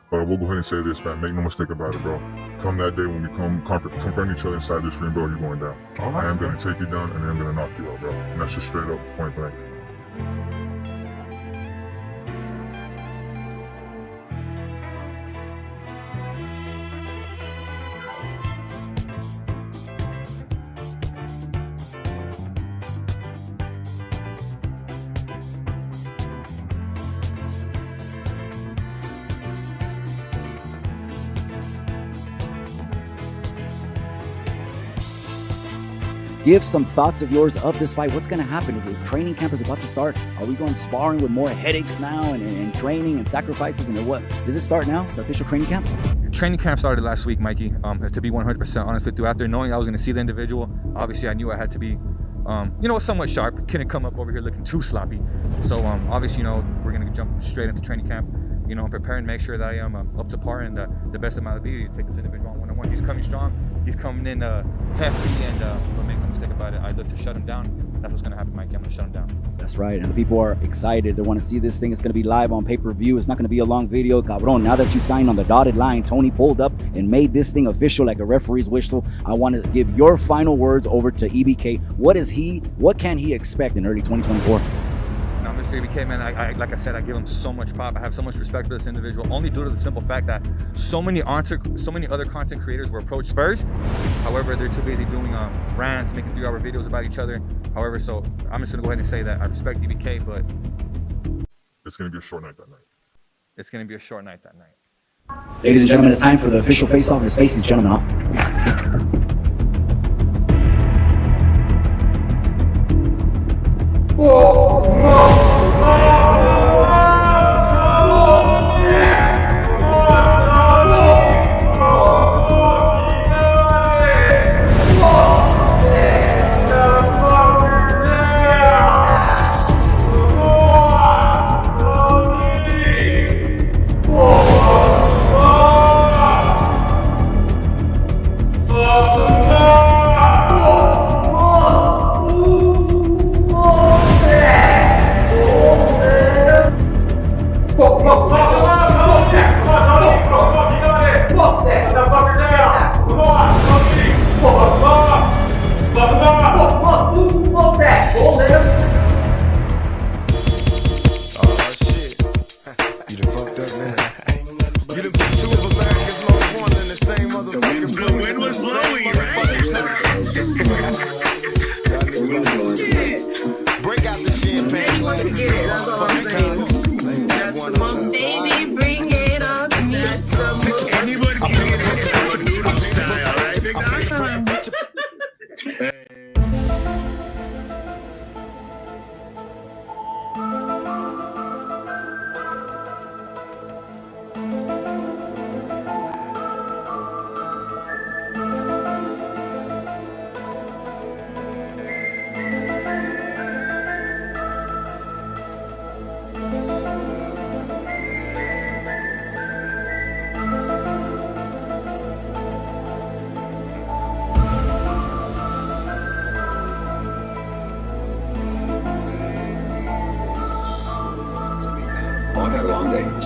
But we'll go ahead and say this, man. Make no mistake about it, bro. Come that day when we confront each other inside this ring, bro, you're going down. I am going to take you down, and I'm going to knock you out, bro. And that's just straight up, point blank. Give some thoughts of yours of this fight. What's going to happen? Is it training camp is about to start? Are we going sparring with more headaches now and training and sacrifices? And what? Does it start now, the official training camp? Training camp started last week, Mikey. To be 100% honest with you, after knowing I was going to see the individual, obviously I knew I had to be, somewhat sharp. Couldn't come up over here looking too sloppy. So obviously, we're going to jump straight into training camp. Prepare and make sure that I am up to par and the best of my ability to take this individual on one-on-one. He's coming strong. He's coming in hefty, and but make no mistake about it, I look to shut him down. That's what's going to happen, Mikey. I'm going to shut him down. That's right, and people are excited. They want to see this thing. It's going to be live on pay-per-view. It's not going to be a long video. Cabron, now that you signed on the dotted line, Tony pulled up and made this thing official like a referee's whistle. I want to give your final words over to EBK. What can he expect in early 2024? Mr. EBK, man, like I said, I give him so much pop. I have so much respect for this individual, only due to the simple fact that so many other content creators were approached first. However, they're too busy doing rants, making 3-hour videos about each other. However, so I'm just gonna go ahead and say that I respect EBK, but it's gonna be a short night that night. It's gonna be a short night that night. Ladies and gentlemen, it's time for the official face-off. The Spaces gentlemen off.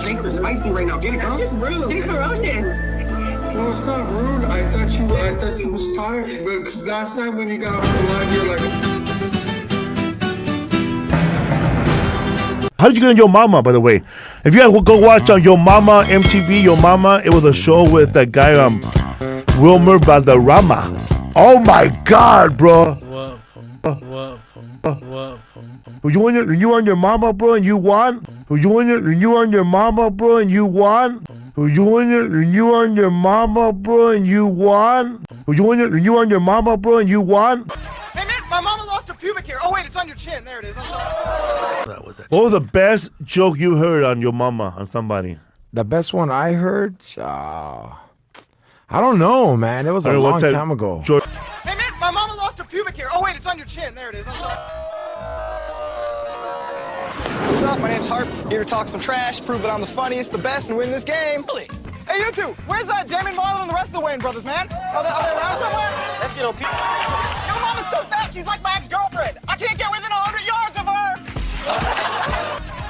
Shakes are spicy right now. Get it, girl. That's just rude. Get it corroded. No, it's not rude. I thought you was tired. Because last night when you got off the line, you're like. How did you get on Yo Mama, by the way? If you guys will go watch on Yo Mama, MTV, Yo Mama, it was a show with that guy, Wilmer Valderrama. Oh my God, bro. You on your mama, bro, and you won? You on your mama, bro, and you won? You on your mama, bro, and you won? You on your mama, bro, and you won? Hey, man, my mama lost her pubic hair. Oh, wait, it's on your chin. There it is. I'm sorry. What was the best joke you heard on your mama, on somebody? The best one I heard? I don't know, man. It was a long time ago. Hey, man, my mama lost her pubic hair. Oh, wait, it's on your chin. There it is. I'm sorry. What's up? My name's Harp. Here to talk some trash, prove that I'm the funniest, the best, and win this game. Hey, you two, where's Damon Marlon and the rest of the Wayne brothers, man? Are they around somewhere? Let's get on people. Your mama's so fat, she's like my ex-girlfriend. I can't get within 100 yards of her.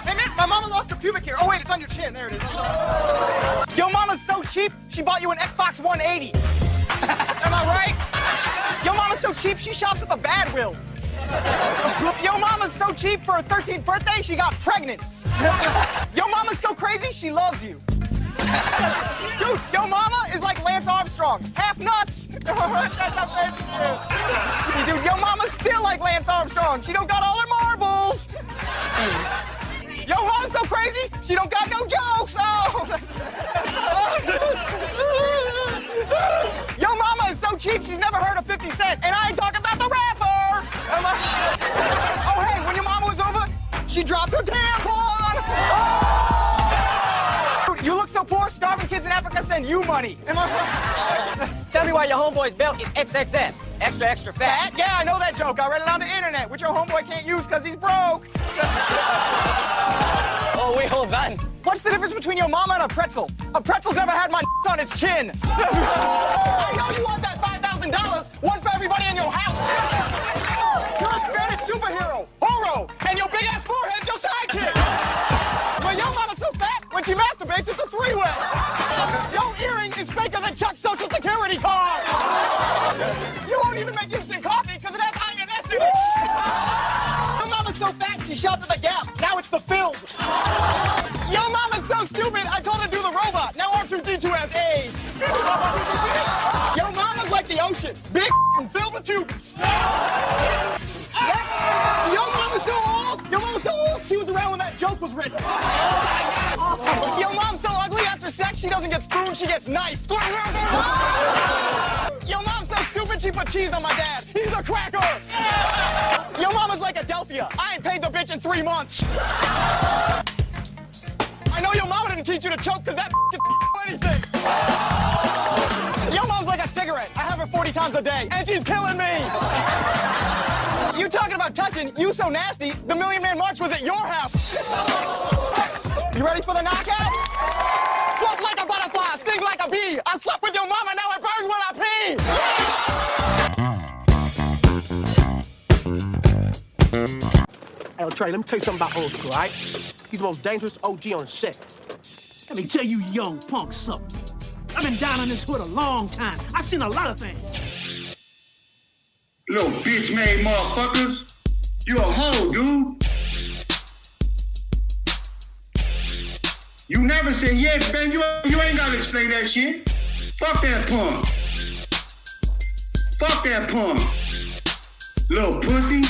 Hey, man, my mama lost her pubic hair. Oh, wait, it's on your chin. There it is. I'm sorry. Yo, cheap, she bought you an Xbox 180. Am I right? Yo mama's so cheap, she shops at the Badwill. Yo mama's so cheap, for her 13th birthday, she got pregnant. Yo mama's so crazy, she loves you. Dude, yo mama is like Lance Armstrong, half nuts. That's how fancy she is. See, dude, yo mama's still like Lance Armstrong. She don't got all her marbles. Yo mama's so crazy, she don't got no jokes. Oh. Yo mama is so cheap, she's never heard of 50 Cent. And I ain't talking about the rapper. Oh, hey, when your mama was over, she dropped her tampon. Oh. You look so poor, starving kids in Africa send you money. Tell me why your homeboy's belt is XXF. Extra, extra fat. Yeah, I know that joke. I read it on the internet, which your homeboy can't use because he's broke. Oh, wait, hold on. What's the difference between your mama and a pretzel? A pretzel's never had my on its chin. I know you want that $5,000, one for everybody in your house. You're a Spanish superhero, Horo, and your big-ass forehead's your sidekick. But your mama's so fat, when she masturbates, it's a three-way. Your earring is faker than Chuck's Social Security card. You won't even make instant coffee because it has INS in it. Your mama's so fat, she shopped at the Gap. Now it's the Film. Your mama's so stupid, I told her to do the robot. Now R2-D2 has AIDS. Your mama's like the ocean, big and filled with cubits. Your mama's so old. Your mama's so old, she was around when that joke was written. Your mom's so ugly, after sex, she doesn't get spooned, she gets knifed. Your mom's so stupid, she put cheese on my dad. He's a cracker. Your mama's like Adelphia. I ain't paid the bitch in 3 months. I know your mama didn't teach you to choke because that can anything. Your mom's like a cigarette. I have her 40 times a day, and she's killing me. You talking about touching, you so nasty, the Million Man March was at your house. You ready for the knockout? Float like a butterfly, sting like a bee. I slept with your mama, now it burns when I pee. Hey, Trey, let me tell you something about old school, all right? He's the most dangerous OG on the set. Let me tell you young punks something. I've been down on this hood a long time. I've seen a lot of things. Little bitch-made motherfuckers. You a hoe, dude. You never said yes, man. You ain't gotta explain that shit. Fuck that punk. Fuck that punk. Little pussy.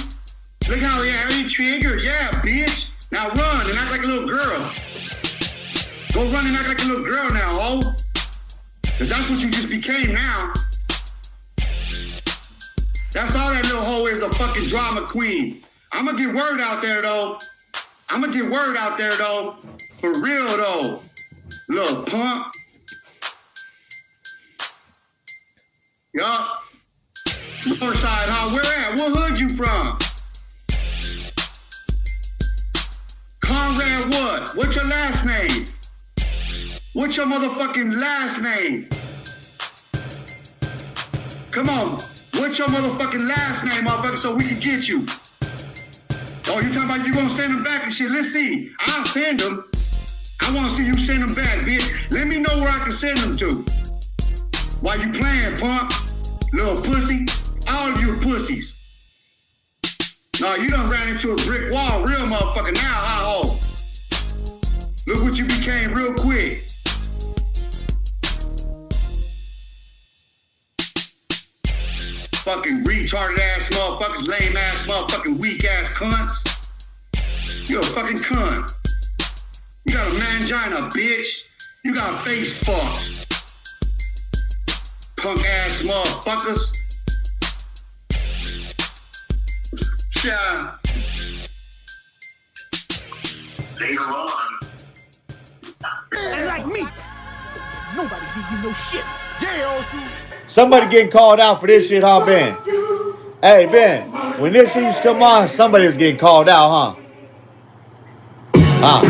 Look how he triggered. Yeah, bitch. Now run and act like a little girl. Go run and act like a little girl now, ho. Cause that's what you just became now. That's all that little hoe is, a fucking drama queen. I'ma get word out there though. For real though. Little punk. Yup. Northside, huh? Where at? What hood you from? Conrad what? What's your last name? What's your motherfucking last name? Come on. What's your motherfucking last name, motherfucker, so we can get you? Oh, you talking about you gonna send them back and shit? Let's see. I'll send them. I wanna see you send them back, bitch. Let me know where I can send them to. While you playing, punk? Little pussy? All of you pussies. No, you done ran into a brick wall, real motherfucker. Now, how ho? Look what you became real quick. Fucking retarded ass motherfuckers, lame ass motherfucking weak ass cunts. You're a fucking cunt. You got a mangina, bitch. You got a face fuck. Punk ass motherfuckers. Yeah. Later on. And like me, nobody give you no shit. Yeah, Somebody getting called out for this shit, huh, Ben? Hey, Ben, when this season's come on, somebody's getting called out, huh?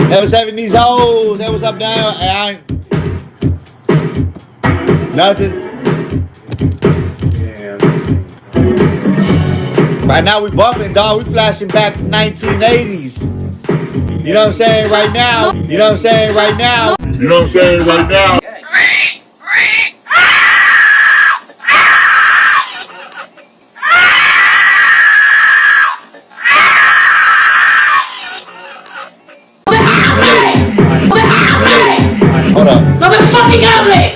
That was having these hoes. That was up down. I ain't nothing. Right now we bumping, dog. We flashing back to 1980s. You know what I'm saying right now? You know what I'm saying right now? You know what I'm saying right now? Hold up. ¡No me fucking hable!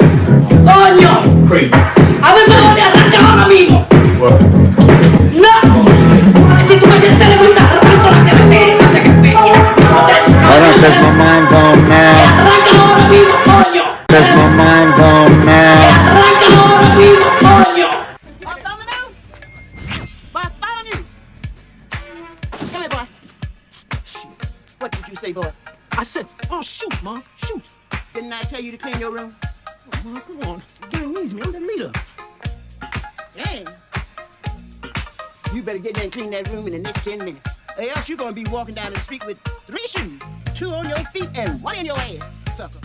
¡Coño! Crazy. ¡A ver, me voy a arrancar ahora mismo! ¡No! Si tú me sientes levantar, arranco la carretera, Hold on, cause my mind's on now. ¡Arranca ahora mismo, coño! Cause my mind's on now. ¡Arranca ahora mismo, coño! Bartholomew! Come here, boy. What did you say, boy? I said, oh, shoot, Mom, shoot. Didn't I tell you to clean your room? Oh, Mom, come on. Your gang needs me. I'm the leader. Gang? You better get there and clean that room in the next 10 minutes. Or else you're going to be walking down the street with 3 shoes, 2 on your feet and 1 in your ass, sucker.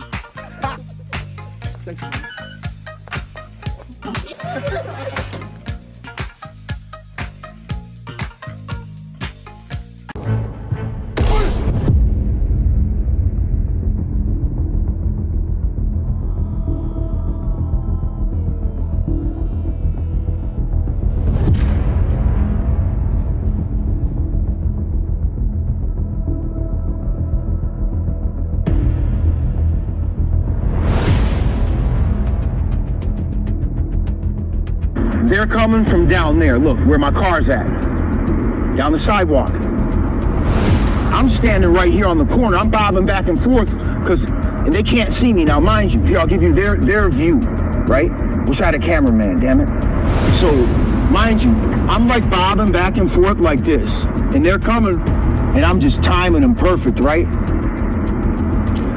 Ha. Thank you. They're coming from down there. Look, where my car's at. Down the sidewalk. I'm standing right here on the corner. I'm bobbing back and forth and they can't see me. Now, mind you, here, I'll give you their view, right? Wish I had a cameraman, damn it. So, mind you, I'm like bobbing back and forth like this. And they're coming, and I'm just timing them perfect, right?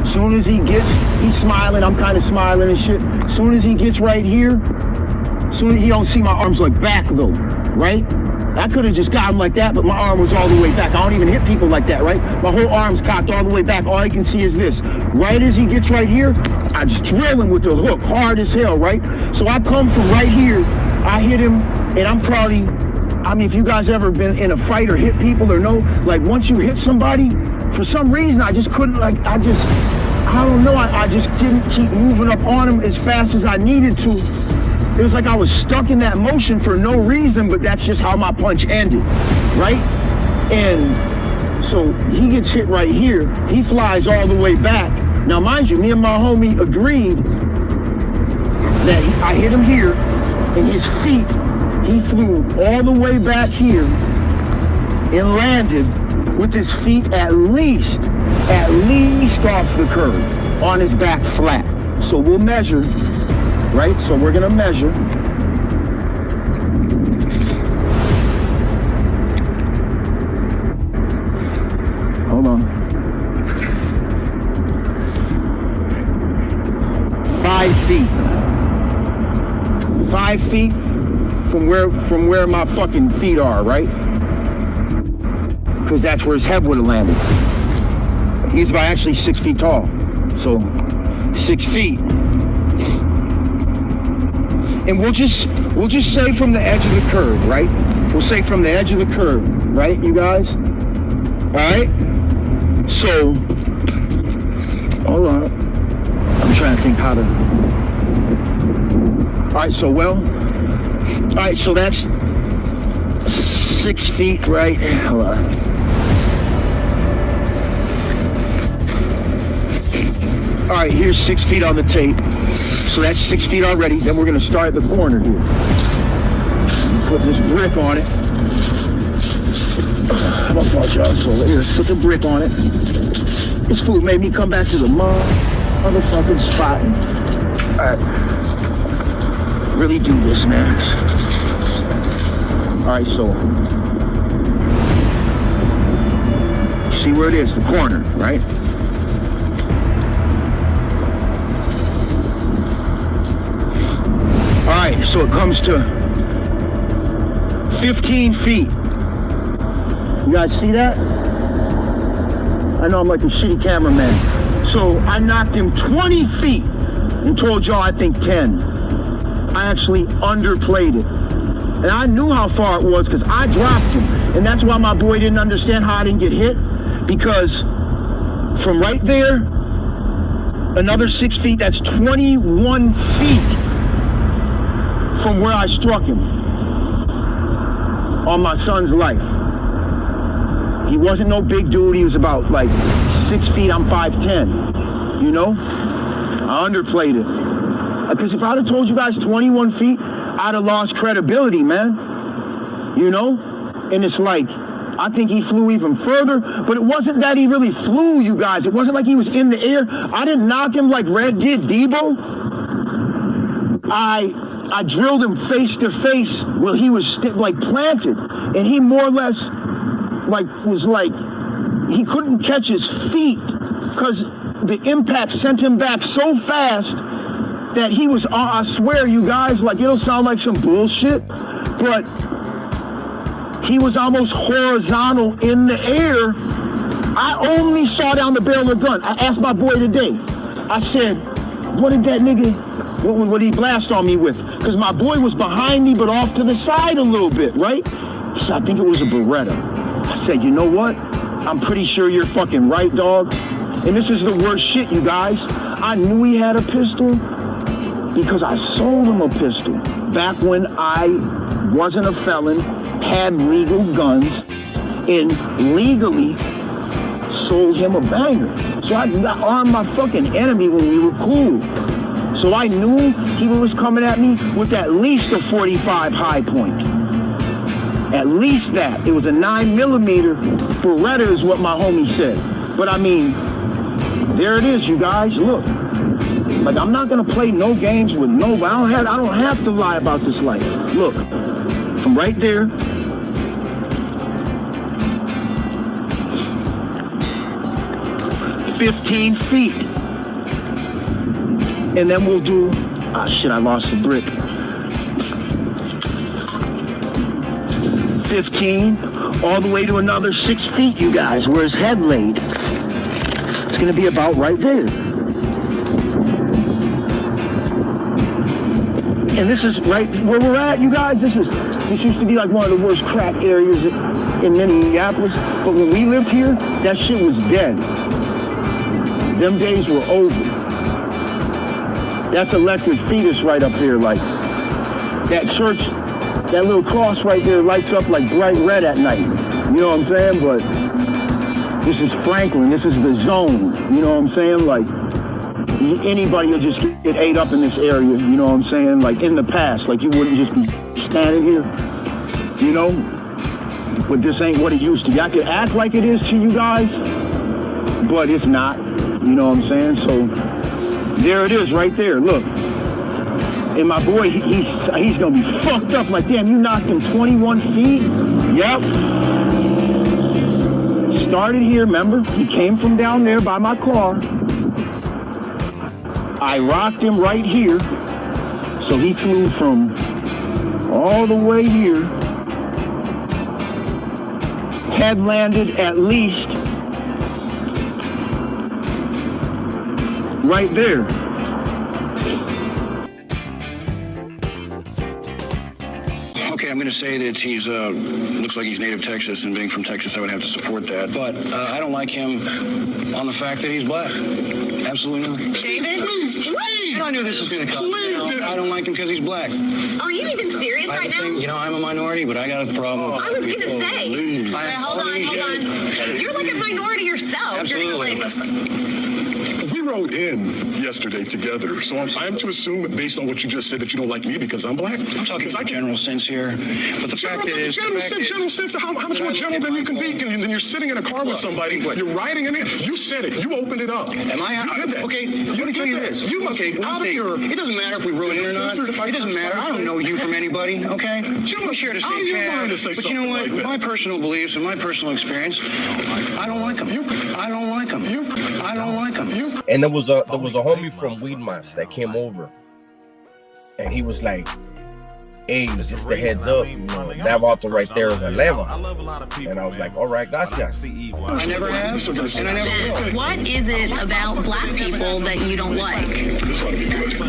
Soon as he's smiling, I'm kind of smiling and shit. Soon as he gets right here, soon as he don't see my arms like back though, right? I could have just got him like that, but my arm was all the way back. I don't even hit people like that, right? My whole arm's cocked all the way back. All I can see is this. Right as he gets right here, I just drill him with the hook, hard as hell, right? So I come from right here, I hit him, and I'm probably, I mean, if you guys ever been in a fight or hit people or know, like once you hit somebody, for some reason, I just couldn't, like, I don't know, I just didn't keep moving up on him as fast as I needed to. It was like I was stuck in that motion for no reason, but that's just how my punch ended, right? And so he gets hit right here. He flies all the way back. Now, mind you, me and my homie agreed that I hit him here, and his feet, he flew all the way back here and landed with his feet at least off the curb on his back flat. So we'll measure. Right, so we're gonna measure. Hold on. 5 feet. 5 feet from where my fucking feet are, right? Because that's where his head would have landed. He's about actually 6 feet tall. So 6 feet. And we'll just say from the edge of the curb, right? We'll say from the edge of the curb, right, you guys? All right? So, hold on. I'm trying to think how to. All right, so all right, so that's 6 feet, right? Hold on. All right, here's 6 feet on the tape. So that's 6 feet already. Then we're gonna start at the corner here. Put this brick on it. I'm gonna fall y'all. So here, put the brick on it. This fool made me come back to the motherfucking spot. All right. Really do this, man. All right, so see where it is, the corner, right? All right, so it comes to 15 feet. You guys see that? I know I'm like a shitty cameraman. So I knocked him 20 feet and told y'all I think 10. I actually underplayed it. And I knew how far it was because I dropped him. And that's why my boy didn't understand how I didn't get hit. Because From right there, another 6 feet, that's 21 feet from where I struck him on my son's life. He wasn't no big dude. He was about like 6 feet. I'm 5'10", you know? I underplayed it. Because if I'd have told you guys 21 feet, I'd have lost credibility, man. You know? And it's like, I think he flew even further, but it wasn't that he really flew, you guys. It wasn't like he was in the air. I didn't knock him like Red did Debo. I drilled him face to face where he was like planted, and he more or less was like he couldn't catch his feet because the impact sent him back so fast that he was, I swear, you guys, like, it'll sound like some bullshit, but he was almost horizontal in the air. I only saw down the barrel of the gun. I asked my boy today, I said, what did that nigga, what did he blast on me with? Because my boy was behind me, but off to the side a little bit, right? He said, I think it was a Beretta. I said, you know what? I'm pretty sure you're fucking right, dog. And this is the worst shit, you guys. I knew he had a pistol because I sold him a pistol back when I wasn't a felon, had legal guns, and legally sold him a banger. So I armed my fucking enemy when we were cool. So I knew he was coming at me with at least a 45 high point. At least that. It was a 9mm Beretta is what my homie said. But I mean, there it is, you guys. Look, like, I'm not gonna play no games with nobody. I don't have to lie about this life. Look, from right there, $15 feet. And then we'll do, ah shit, I lost the brick. 15, all the way to another 6 feet, you guys, where his head laid. It's gonna be about right there. And this is right where we're at, you guys. This used to be like one of the worst crack areas in Minneapolis. But when we lived here, that shit was dead. Them days were over. That's electric fetus right up there, like that church, that little cross right there lights up like bright red at night. You know what I'm saying? But this is Franklin, this is the zone. You know what I'm saying? Like, anybody will just get ate up in this area, you know what I'm saying? Like, in the past, like, you wouldn't just be standing here, you know? But this ain't what it used to be. I could act like it is to you guys, but it's not, you know what I'm saying? So, there it is right there, look. And my boy, he's gonna be fucked up, like, damn, you knocked him 21 feet? Yep. Started here, remember? He came from down there by my car. I rocked him right here, so he flew from all the way here, head landed at least right there. Okay, I'm going to say that he's, looks like he's native Texas, and being from Texas, I would have to support that. But I don't like him on the fact that he's black. Absolutely not. David? Please. I knew this was going to come. I don't like him because he's black. Are you even serious right now? You know, I'm a minority, but I got a problem. I was going to say. Hold on. You're like a minority yourself. Absolutely. We rode in yesterday together, so I'm to assume that based on what you just said that you don't like me because I'm black? I'm talking about general sense here, but the fact is... General sense, how much more general than you can be? And then you're sitting in a car with somebody, you're riding in it, you said it, you opened it up. Am I out? Okay, let me tell you this. You must be out of your... It doesn't matter if we rode in or not. It doesn't matter. I don't know you from anybody, okay? We share the same path. But you know what? My personal beliefs and my personal experience, I don't like them. I don't like them. I don't like them. And there was a homie from Weedmas that came over, and he was like, "Hey, just the heads up, you know, that auto right there is a lever." And I was like, "All right, gotcha." I never have, and I never will. What is it about black people that you don't like?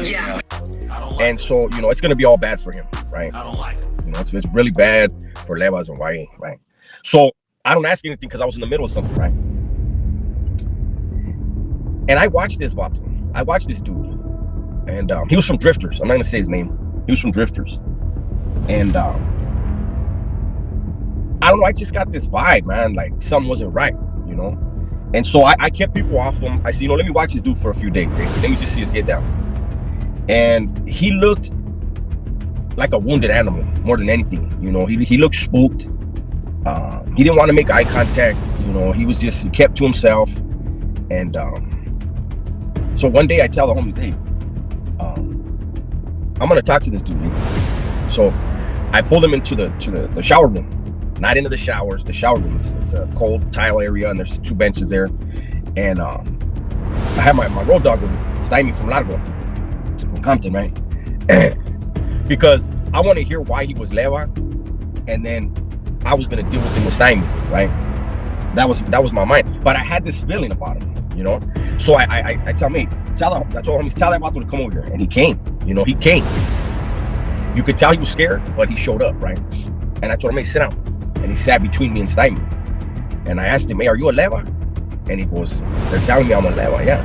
Yeah. And so, you know, it's gonna be all bad for him, right? I don't like it. You know, it's really bad for Levas and YA, right? So I don't ask anything because I was in the middle of something, right? And I watched this vato. I watched this dude. And he was from Drifters. I'm not gonna say his name. He was from Drifters. And I don't know, I just got this vibe, man, like something wasn't right, you know? And so I kept people off him. I said, you know, let me watch this dude for a few days. Let me just see us get down. And he looked like a wounded animal more than anything, you know? He looked spooked. He didn't want to make eye contact, you know? He kept to himself. And so one day I tell the homies, hey, I'm gonna talk to this dude. So I pulled him into the shower room. Not into the showers, the shower room. It's a cold tile area, and there's 2 benches there. And I had my road dog with me, Stymie from Largo, from Compton, right? Because I want to hear why he was leva, and then I was gonna deal with him with Stymie, right? That was my mind. But I had this feeling about him, you know. So I tell me, I told homies, tell that vato to come over here, and he came. You know, he came. You could tell he was scared, but he showed up, right? And I told him, hey, sit down. And he sat between me and Stymie. And I asked him, hey, are you a leva? And he goes, they're telling me I'm a leva, yeah.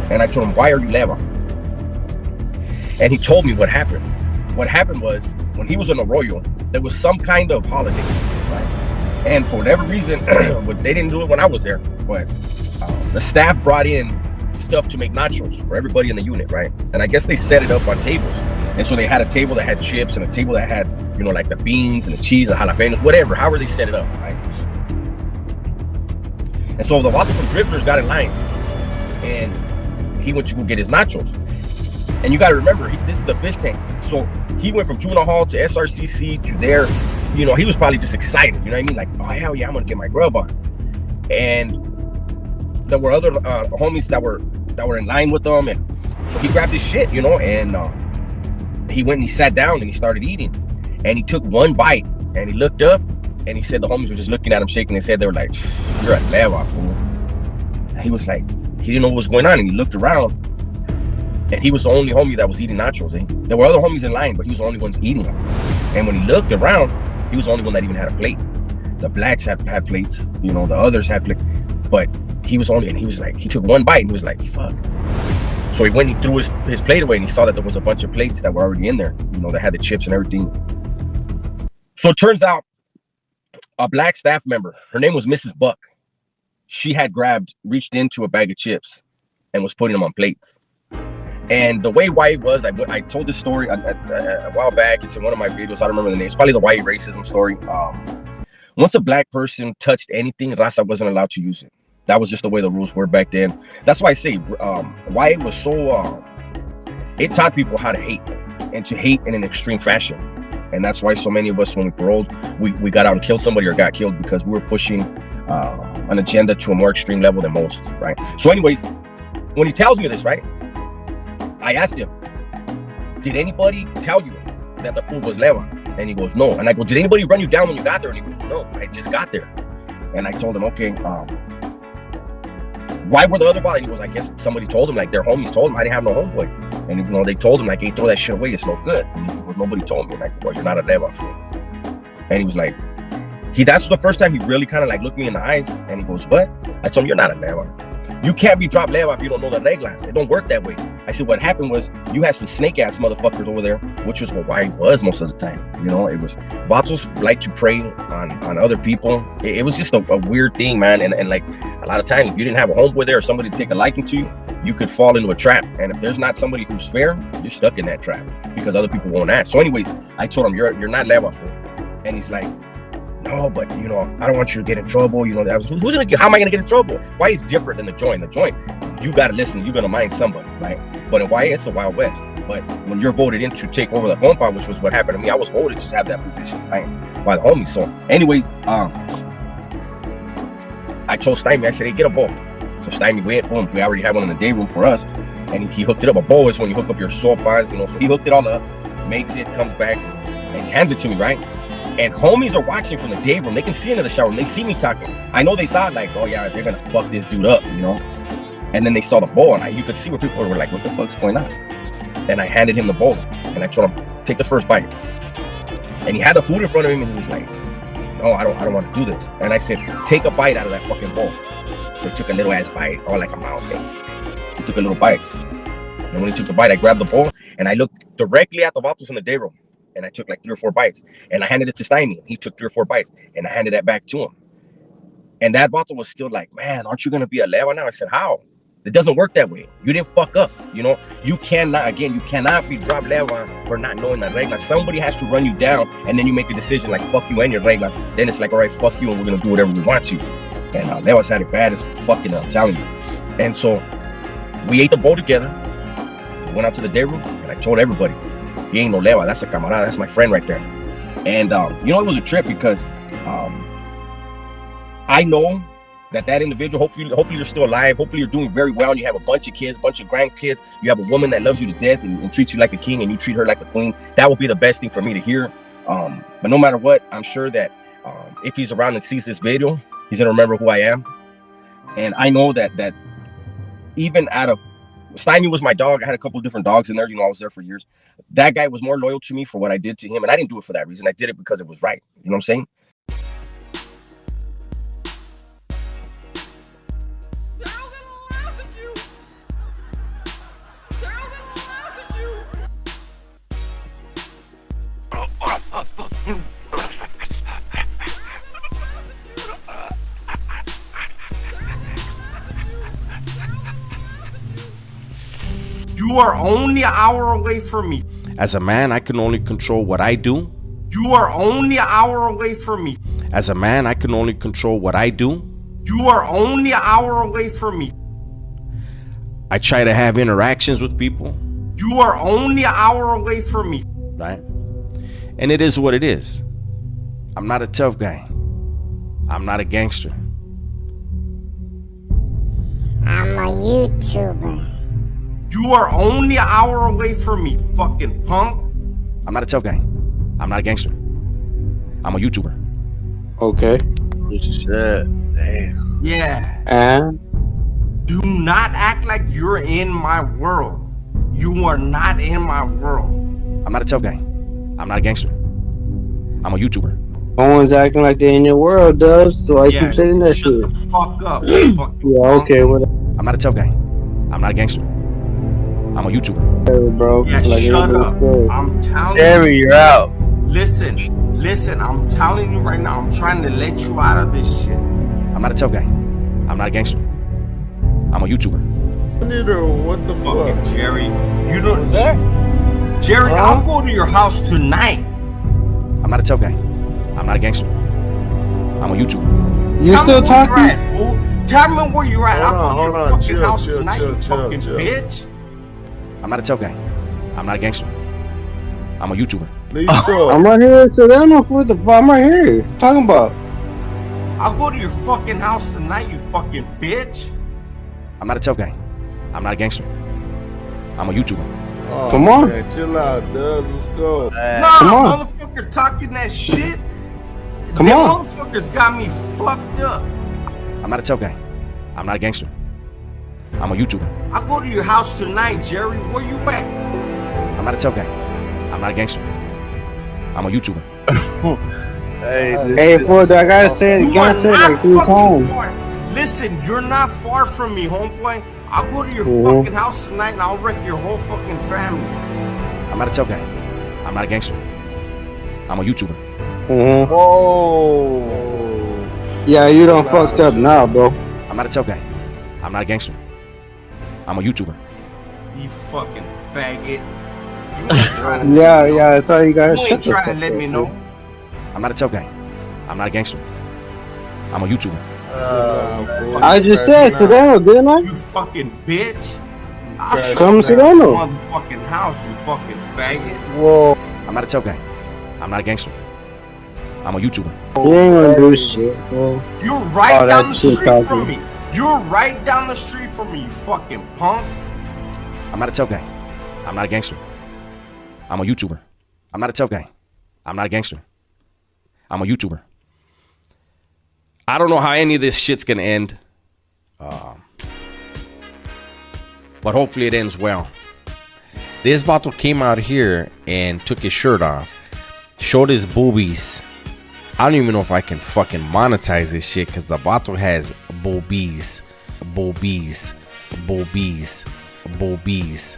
And I told him, why are you leva? And he told me what happened. What happened was, when he was in Arroyo, there was some kind of holiday, right? And for whatever reason, they didn't do it when I was there, but the staff brought in stuff to make nachos for everybody in the unit, right? And I guess they set it up on tables. And so they had a table that had chips and a table that had, you know, like the beans and the cheese and jalapenos, whatever, however they set it up, right? And so the vato from Drifters got in line, and he went to go get his nachos. And you got to remember, this is the fish tank. So he went from Tuna Hall to SRCC to there. You know, he was probably just excited, you know what I mean? Like, oh, hell yeah, I'm going to get my grub on. And there were other homies that were in line with them. And so he grabbed his shit, you know, and he went and he sat down and he started eating. And he took one bite and he looked up and he said the homies were just looking at him, shaking his head. They were like, you're a leva, fool. And he was like, he didn't know what was going on. And he looked around, and he was the only homie that was eating nachos. There were other homies in line, but he was the only one eating them. And when he looked around, he was the only one that even had a plate. The blacks had plates, you know, the others had plates, but he was only, and he was like, he took one bite and he was like, fuck. So he went and he threw his plate away, and he saw that there was a bunch of plates that were already in there, you know, that had the chips and everything. So it turns out a black staff member, her name was Mrs. Buck. She had reached into a bag of chips and was putting them on plates. And the way white was, I told this story a while back. It's in one of my videos. I don't remember the name. It's probably the white racism story. Once a black person touched anything, Raza wasn't allowed to use it. That was just the way the rules were back then. That's why I say white was so, it taught people how to hate, and to hate in an extreme fashion. And that's why so many of us, when we paroled, we got out and killed somebody or got killed, because we were pushing an agenda to a more extreme level than most, right? So anyways, when he tells me this, right, I asked him, did anybody tell you that the food was leva? And he goes, no. And I go, did anybody run you down when you got there? And he goes, no, I just got there. And I told him, okay, why were the other bodies? And he goes, I guess somebody told him, like their homies told him, I didn't have no homeboy. And you know, they told him, like, hey, throw that shit away, it's no good. And he goes, nobody told me. And I go, well, you're not a leva. And he was like, that's the first time he really kind of like looked me in the eyes. And he goes, what? I told him, you're not a leva. You can't be dropped leva if you don't know the reglas. It don't work that way. I said, what happened was you had some snake ass motherfuckers over there, which was what white was most of the time. You know, it was vatos like to prey on other people. It was just a weird thing, man. And like a lot of times, if you didn't have a homeboy there or somebody to take a liking to you, you could fall into a trap. And if there's not somebody who's fair, you're stuck in that trap because other people won't ask. So anyways, I told him, you're not leva. And he's like, no, but you know, I don't want you to get in trouble. You know, how am I gonna get in trouble? Why is different than the joint? The joint, you gotta listen. You're gonna mind somebody, right? But in YA, it's the Wild West. But when you're voted in to take over the compound, which was what happened to me, I was voted to have that position, right, by the homies. So, anyways, I told Stymie, I said, hey, get a bowl. So Stymie went, boom. We already had one in the day room for us, and he hooked it up. A bowl is when you hook up your soapbox, you know. So he hooked it all up, makes it, comes back, and he hands it to me, right? And homies are watching from the day room. They can see into the shower room. They see me talking. I know they thought like, oh yeah, they're gonna fuck this dude up, you know? And then they saw the bowl, and you could see where people were like, what the fuck's going on? And I handed him the bowl, and I told him, take the first bite. And he had the food in front of him, and he was like, no, I don't want to do this. And I said, take a bite out of that fucking bowl. So he took a little ass bite, or like a mouse. He took a little bite. And when he took the bite, I grabbed the bowl and I looked directly at the vatos in the day room. And I took like 3 or 4 bites. And I handed it to Steiny. He took 3 or 4 bites. And I handed that back to him. And that vato was still like, man, aren't you going to be a leva now? I said, how? It doesn't work that way. You didn't fuck up. You know, you cannot be dropped leva for not knowing the reglas. Somebody has to run you down. And then you make a decision like, fuck you and your reglas. Then it's like, all right, fuck you. And we're going to do whatever we want to. And levas had it bad as fucking, I'm telling you. And so we ate the bowl together. We went out to the day room and I told everybody, he ain't no leva. That's a camarada. That's my friend right there. And, you know, it was a trip because I know that individual, hopefully you're still alive. Hopefully you're doing very well and you have a bunch of kids, bunch of grandkids. You have a woman that loves you to death and treats you like a king and you treat her like a queen. That would be the best thing for me to hear. But no matter what, I'm sure that if he's around and sees this video, he's gonna remember who I am. And I know that even out of Steiny was my dog. I had a couple of different dogs in there. You know, I was there for years. That guy was more loyal to me for what I did to him. And I didn't do it for that reason. I did it because it was right. You know what I'm saying? You are only an hour away from me. As a man, I can only control what I do. You are only an hour away from me. As a man, I can only control what I do. You are only an hour away from me. I try to have interactions with people. You are only an hour away from me. Right? And it is what it is. I'm not a tough guy. I'm not a gangster. I'm a YouTuber. You are only an hour away from me, fucking punk. I'm not a tough guy. I'm not a gangster. I'm a YouTuber. Okay. Shit. Damn. Yeah. And? Do not act like you're in my world. You are not in my world. I'm not a tough guy. I'm not a gangster. I'm a YouTuber. No one's acting like they're in your world, does. So I keep saying that shit. Shut the fuck up. Yeah, okay, whatever. I'm not a tough guy. I'm not a gangster. I'm a YouTuber. Hey, bro. Yeah, like shut up. I'm telling Jerry, you. you're out. Listen, I'm telling you right now, I'm trying to let you out of this shit. I'm not a tough guy. I'm not a gangster. I'm a YouTuber. Neither, what the fuck? Jerry, you don't that? Jerry, I'll go to your house tonight. I'm not a tough guy. I'm not a gangster. I'm a YouTuber. You still talking? Tell me where you're at. I'll go to your fucking chill, house chill, tonight, chill, you chill, fucking chill. bitch. I'm not a tough guy. I'm not a gangster. I'm a YouTuber. I'm right here in Sedano. What the fuck? I'm right here. Talking about? I'll go to your fucking house tonight, you fucking bitch. I'm not a tough guy. I'm not a gangster. I'm a YouTuber. Oh, come on. Man, chill out, Duz. Let's go. Nah, come on. Motherfucker talking that shit. Come on. Motherfuckers got me fucked up. I'm not a tough guy. I'm not a gangster. I'm a YouTuber. I'll go to your house tonight, Jerry. Where you at? I'm not a tough guy. I'm not a gangster. I'm a YouTuber. Hey, boy, I gotta say it. You gotta say it like 3 times. Listen, you're not far from me, homeboy. I'll go to your fucking house tonight and I'll wreck your whole fucking family. I'm not a tough guy. I'm not a gangster. I'm a YouTuber. Whoa. Yeah, you done fucked up now, bro. I'm not a tough guy. I'm not a gangster. I'm a YouTuber. You fucking faggot. Yeah, that's all you guys. You ain't trying to let me know. I'm not a tough guy. I'm not a gangster. I'm a YouTuber. I just said Sedano, didn't I? You fucking bitch. I'll Come Sedano. Motherfucking house, you fucking faggot. Whoa. I'm not a tough guy. I'm not a gangster. I'm a YouTuber. You ain't gonna do shit, bro. You're right down the street from me. You're right down the street from me, you fucking punk. I'm not a tough guy. I'm not a gangster. I'm a YouTuber. I'm not a tough guy. I'm not a gangster. I'm a YouTuber. I don't know how any of this shit's gonna end. But hopefully it ends well. This vato came out here and took his shirt off. Showed his boobies. I don't even know if I can fucking monetize this shit because the vato has boobies. Boobies. Boobies.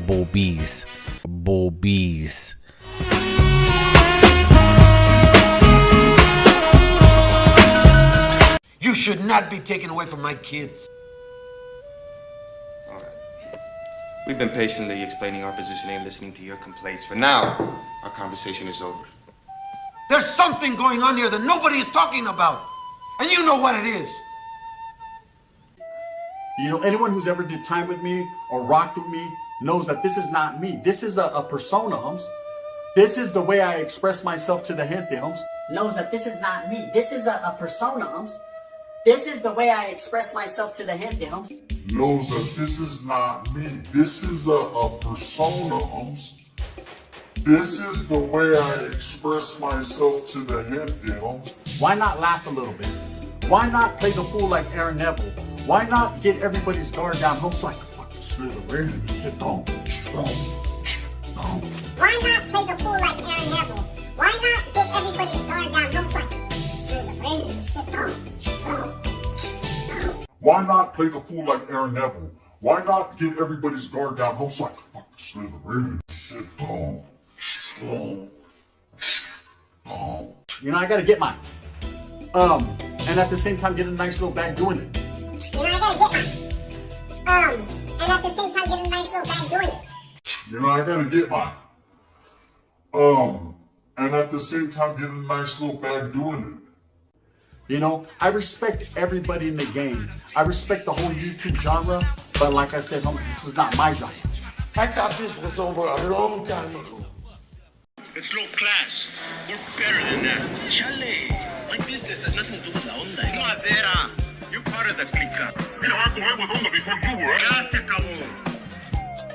Boobies. Boobies. You should not be taken away from my kids. All right. We've been patiently explaining our position and listening to your complaints, but now our conversation is over. There's something going on here that nobody is talking about. And you know what it is. You know, anyone who's ever did time with me or rocked with me knows that this is not me. This is a persona, Holmes. This is the way I express myself to the gente, Holmes. Knows that this is not me. This is a persona, Holmes. This is the way I express myself to the gente, Holmes. Knows that this is not me. This is a persona, Holmes. This is the way I express myself to the gente, Holmes. Why not laugh a little bit? Why not play the fool like Aaron Neville? Why not get everybody's guard down, Holmes, so I can fucking slither in and sit down. Why not play the fool like Aaron Neville? Why not get everybody's guard down, Holmes, so I can slither in and sit down. Why not play the fool like Aaron Neville? Why not get everybody's guard down, Holmes, so I can fucking slither in and sit down. You know, I gotta get mine. And at the same time get a nice little bag doing it. You know, I gotta get mine. And at the same time get a nice little bag doing it. You know, I gotta get mine. And at the same time get a nice little bag doing it. You know, I respect everybody in the game. I respect the whole YouTube genre, but like I said, Holmes, this is not my genre. I thought this was over a long time ago. It's low class. We're better than that. Chale, my business has nothing to do with la onda. Madera, you're part of the clica. I was onda before you were. Ya se acabó.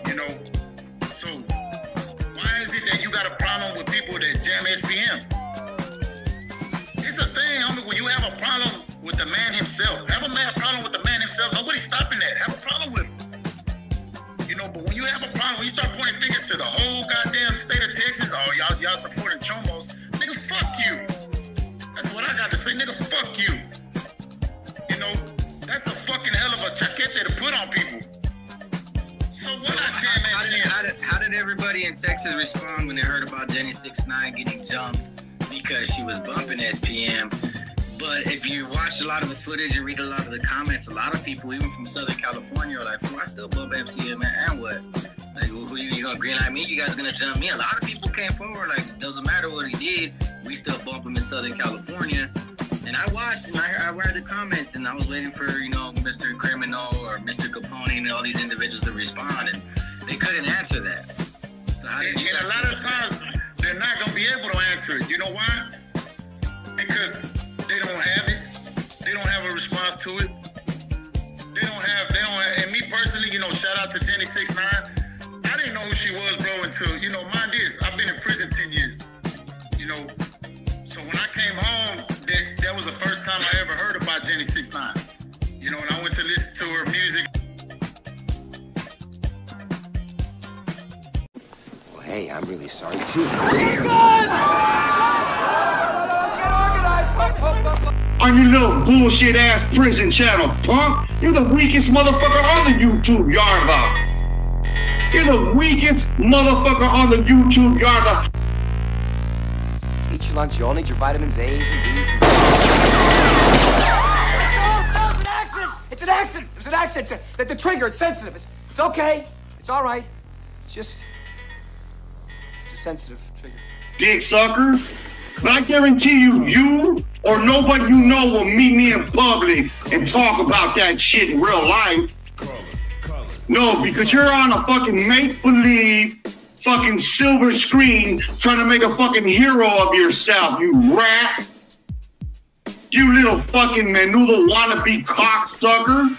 You know, so why is it that you got a problem with people that jam SPM? It's a thing, homie, when you have a problem with the man himself. Have a problem with the man himself. Nobody's stopping that. Have a problem with him. You know, but when you have a problem, when you start pointing fingers to the whole goddamn state of Texas, oh, y'all supporting Chomos, nigga, fuck you. That's what I got to say, nigga, fuck you. You know, that's a fucking hell of a chaquete to put on people. So what how did everybody in Texas respond when they heard about Jenny 6ix9ine getting jumped because she was bumping SPM? But if you watch a lot of the footage and read a lot of the comments, a lot of people, even from Southern California, are like, "Fool, I still bump MCM, man, and what? Like, who you gonna greenlight me? You guys gonna jump me?" A lot of people came forward, like, it doesn't matter what he did, we still bump him in Southern California. And I watched and I read the comments, and I was waiting for, you know, Mr. Criminal or Mr. Capone and all these individuals to respond, and they couldn't answer that. So how did you and a lot of times, they're not gonna be able to answer it. You know why? Because they don't have it. They don't have a response to it. They don't have, and me personally, you know, shout out to Jenny 6ix9ine. I didn't know who she was, bro, until, you know, mind this, I've been in prison 10 years. You know, so when I came home, that was the first time I ever heard about Jenny 6ix9ine. You know, and I went to listen to her music. Well, hey, I'm really sorry, too. On your little bullshit ass prison channel, punk. You're the weakest motherfucker on the YouTube, YARDA. You're the weakest motherfucker on the YouTube, YARDA. Eat your lunch, you all need your vitamins A's and B's and It's an accident. It's an accident. The trigger, it's sensitive. It's okay. It's all right. It's just, it's a sensitive trigger. Dick sucker. But I guarantee you, you or nobody you know will meet me in public and talk about that shit in real life. No, because you're on a fucking make-believe fucking silver screen trying to make a fucking hero of yourself, you rat. You little fucking menudo wannabe cocksucker.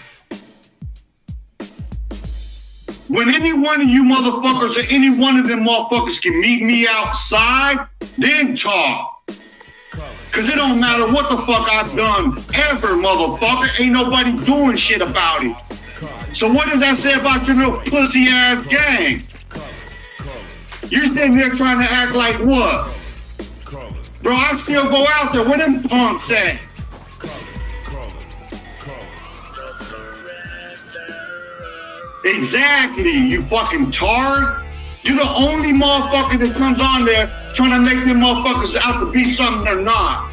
When any one of you motherfuckers or any one of them motherfuckers can meet me outside, then talk. Cause it don't matter what the fuck I've done ever, motherfucker. Ain't nobody doing shit about it. So what does that say about your little pussy ass gang? You're sitting there trying to act like what? Bro, I still go out there. Where them punks at? Exactly, you fucking tard. You're the only motherfucker that comes on there trying to make them motherfuckers out to be something they're not.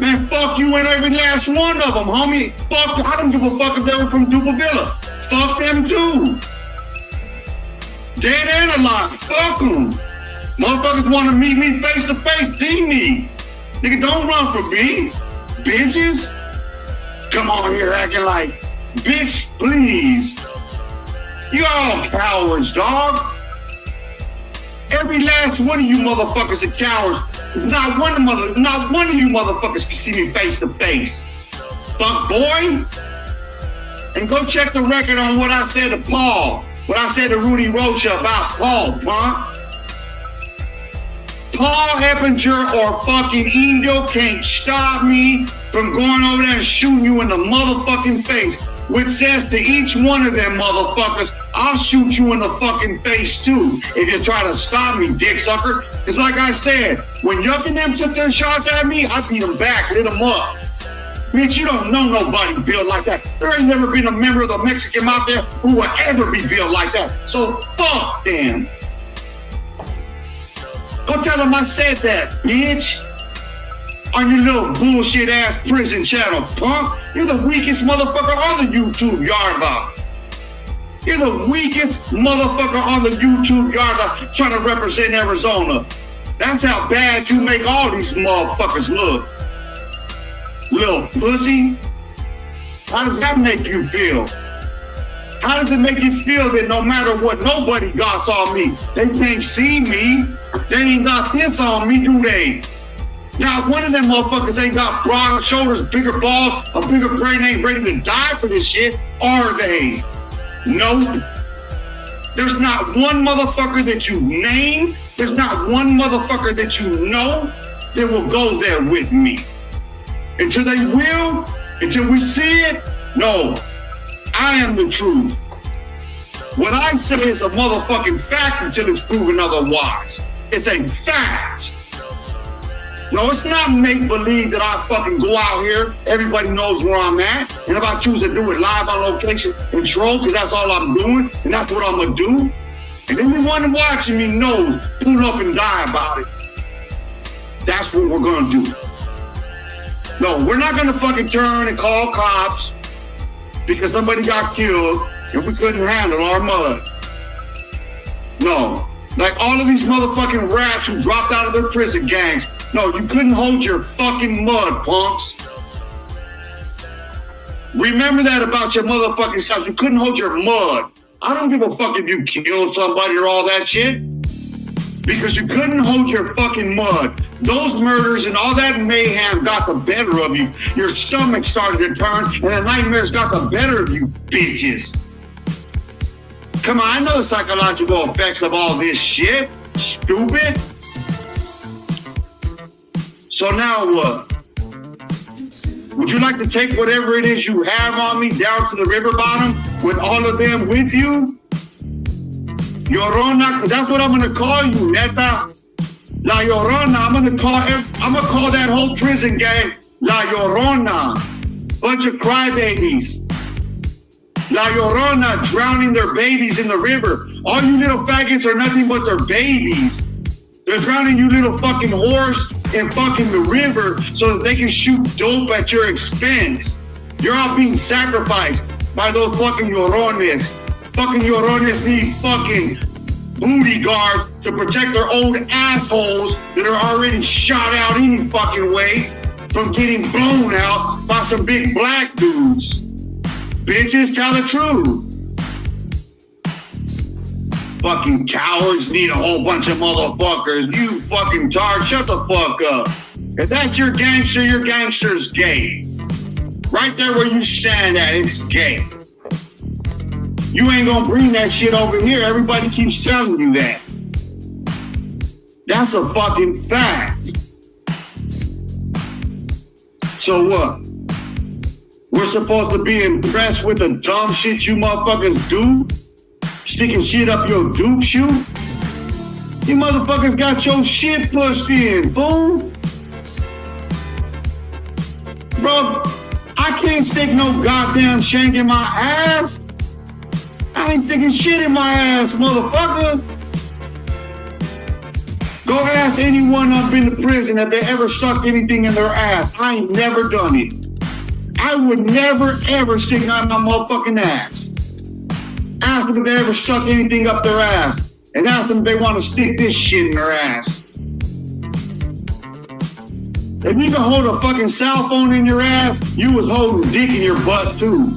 Man, fuck you and every last one of them, homie. Fuck, I don't give a fuck if they were from Dupavilla. Fuck them too. Dead and alive, fuck them. Motherfuckers want to meet me face to face, see me. Nigga, don't run from me, bitches. Come on here acting like, bitch, please. You all cowards, dog. Every last one of you motherfuckers are cowards. Not one of you motherfuckers can see me face to face. Fuck boy. And go check the record on what I said to Paul. What I said to Rudy Rocha about Paul, punk. Paul Eppinger or fucking Indio can't stop me from going over there and shooting you in the motherfucking face. Which says to each one of them motherfuckers, I'll shoot you in the fucking face too if you try to stop me, dick sucker. It's like I said, when Yuck and them took their shots at me, I beat them back, lit them up. Bitch, you don't know nobody built like that. There ain't never been a member of the Mexican Mafia who will ever be built like that. So fuck them. Go tell them I said that, bitch. On your little bullshit ass prison channel, punk. You're the weakest motherfucker on the YouTube YARDA. You're the weakest motherfucker on the YouTube YARDA trying to represent Arizona. That's how bad you make all these motherfuckers look. Little pussy. How does that make you feel? How does it make you feel that no matter what nobody got on me, they can't see me? They ain't got this on me, do they? Now, one of them motherfuckers ain't got broader shoulders, bigger balls, a bigger brain, ain't ready to die for this shit, are they? Nope. There's not one motherfucker that you name, there's not one motherfucker that you know that will go there with me. Until they will, until we see it, no, I am the truth. What I say is a motherfucking fact until it's proven otherwise. It's a fact. No, it's not make-believe that I fucking go out here, everybody knows where I'm at, and if I choose to do it live on location and troll, because that's all I'm doing, and that's what I'm gonna do, and anyone watching me knows, pull up and die about it. That's what we're gonna do. No, we're not gonna fucking turn and call cops because somebody got killed and we couldn't handle our mud. No, like all of these motherfucking rats who dropped out of their prison gangs. No, you couldn't hold your fucking mud, punks. Remember that about your motherfucking self. You couldn't hold your mud. I don't give a fuck if you killed somebody or all that shit. Because you couldn't hold your fucking mud. Those murders and all that mayhem got the better of you. Your stomach started to turn and the nightmares got the better of you, bitches. Come on, I know the psychological effects of all this shit. Stupid. So now what? Would you like to take whatever it is you have on me down to the river bottom with all of them with you? Llorona, because that's what I'm gonna call you, neta. La Llorona, I'm gonna call that whole prison gang La Llorona. Bunch of crybabies. La Llorona drowning their babies in the river. All you little faggots are nothing but their babies. They're drowning you little fucking whores in fucking the river so that they can shoot dope at your expense. You're all being sacrificed by those fucking llorones. Fucking llorones need fucking booty guards to protect their old assholes that are already shot out any fucking way from getting blown out by some big black dudes. Bitches, tell the truth. Fucking cowards need a whole bunch of motherfuckers. You fucking tard, shut the fuck up. If that's your gangster, your gangster's gay. Right there where you stand at, it's gay. You ain't gonna bring that shit over here. Everybody keeps telling you that. That's a fucking fact. So what? We're supposed to be impressed with the dumb shit you motherfuckers do? Sticking shit up your Duke shoe? You motherfuckers got your shit pushed in, fool. Bro, I I can't stick no goddamn shank in my ass. I ain't sticking shit in my ass, motherfucker. Go ask anyone up in the prison if they ever stuck anything in their ass. I ain't never done it. I would never ever stick out my motherfucking ass. Ask them if they ever stuck anything up their ass. And ask them if they want to stick this shit in their ass. If you can hold a fucking cell phone in your ass, you was holding dick in your butt too.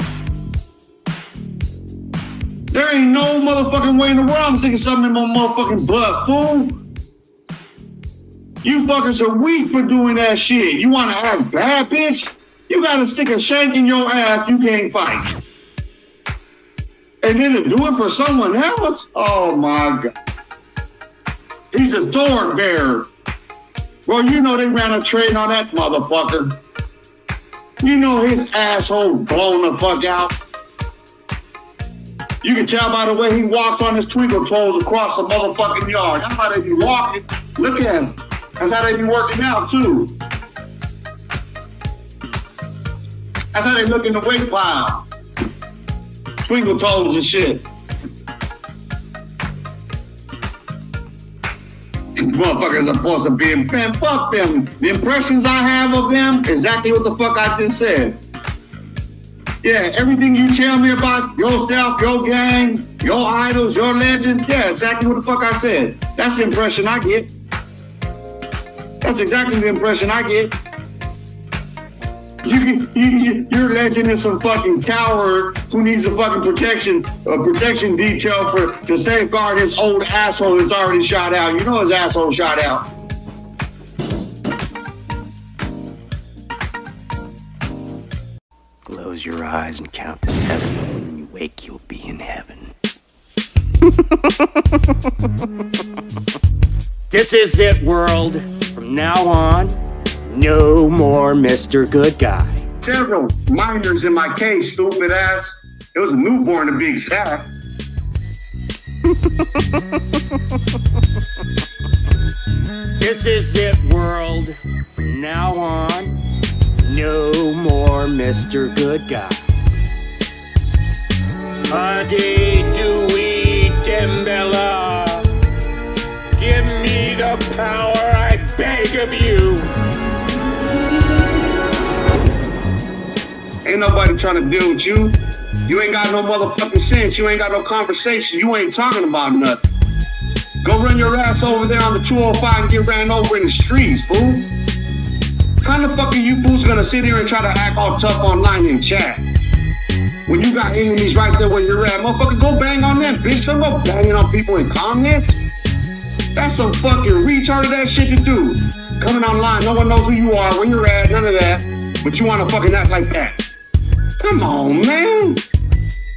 There ain't no motherfucking way in the world I'm sticking something in my motherfucking butt, fool. You fuckers are weak for doing that shit. You wanna act bad, bitch? You gotta stick a shank in your ass, you can't fight. And then to do it for someone else? Oh my God. He's a sword bearer. Well, you know they ran a train on that motherfucker. You know his asshole blown the fuck out. You can tell by the way he walks on his twinkle toes across the motherfucking yard. That's how they be walking. Look at him. That's how they be working out too. That's how they look in the weight pile. Twinkle toes and shit. Motherfuckers are supposed to be, man, fuck them. The impressions I have of them, exactly what the fuck I just said. Yeah, everything you tell me about yourself, your gang, your idols, your legend, yeah, exactly what the fuck I said. That's the impression I get. That's exactly the impression I get. Your legend is some fucking coward who needs a fucking protection detail to safeguard his old asshole that's already shot out. You know his asshole shot out. Close your eyes and count to 7. When you wake, you'll be in heaven. This is it, world. From now on, no more Mr. Good Guy. Several minors in my case, stupid ass. It was a newborn to be exact. This is it, world. From now on, no more Mr. Good Guy. Adi Dewey Dembella. Give me the power, I beg of you. Ain't nobody trying to deal with you. You ain't got no motherfucking sense. You ain't got no conversation. You ain't talking about nothing. Go run your ass over there on the 205 and get ran over in the streets, fool. How the fuck are you fools gonna sit here and try to act all tough online in chat? When you got enemies right there where you're at, motherfucker, go bang on them, bitch. Don't go banging on people in comments. That's some fucking retarded ass shit to do. Coming online, no one knows who you are, where you're at, none of that. But you wanna fucking act like that. Come on, man.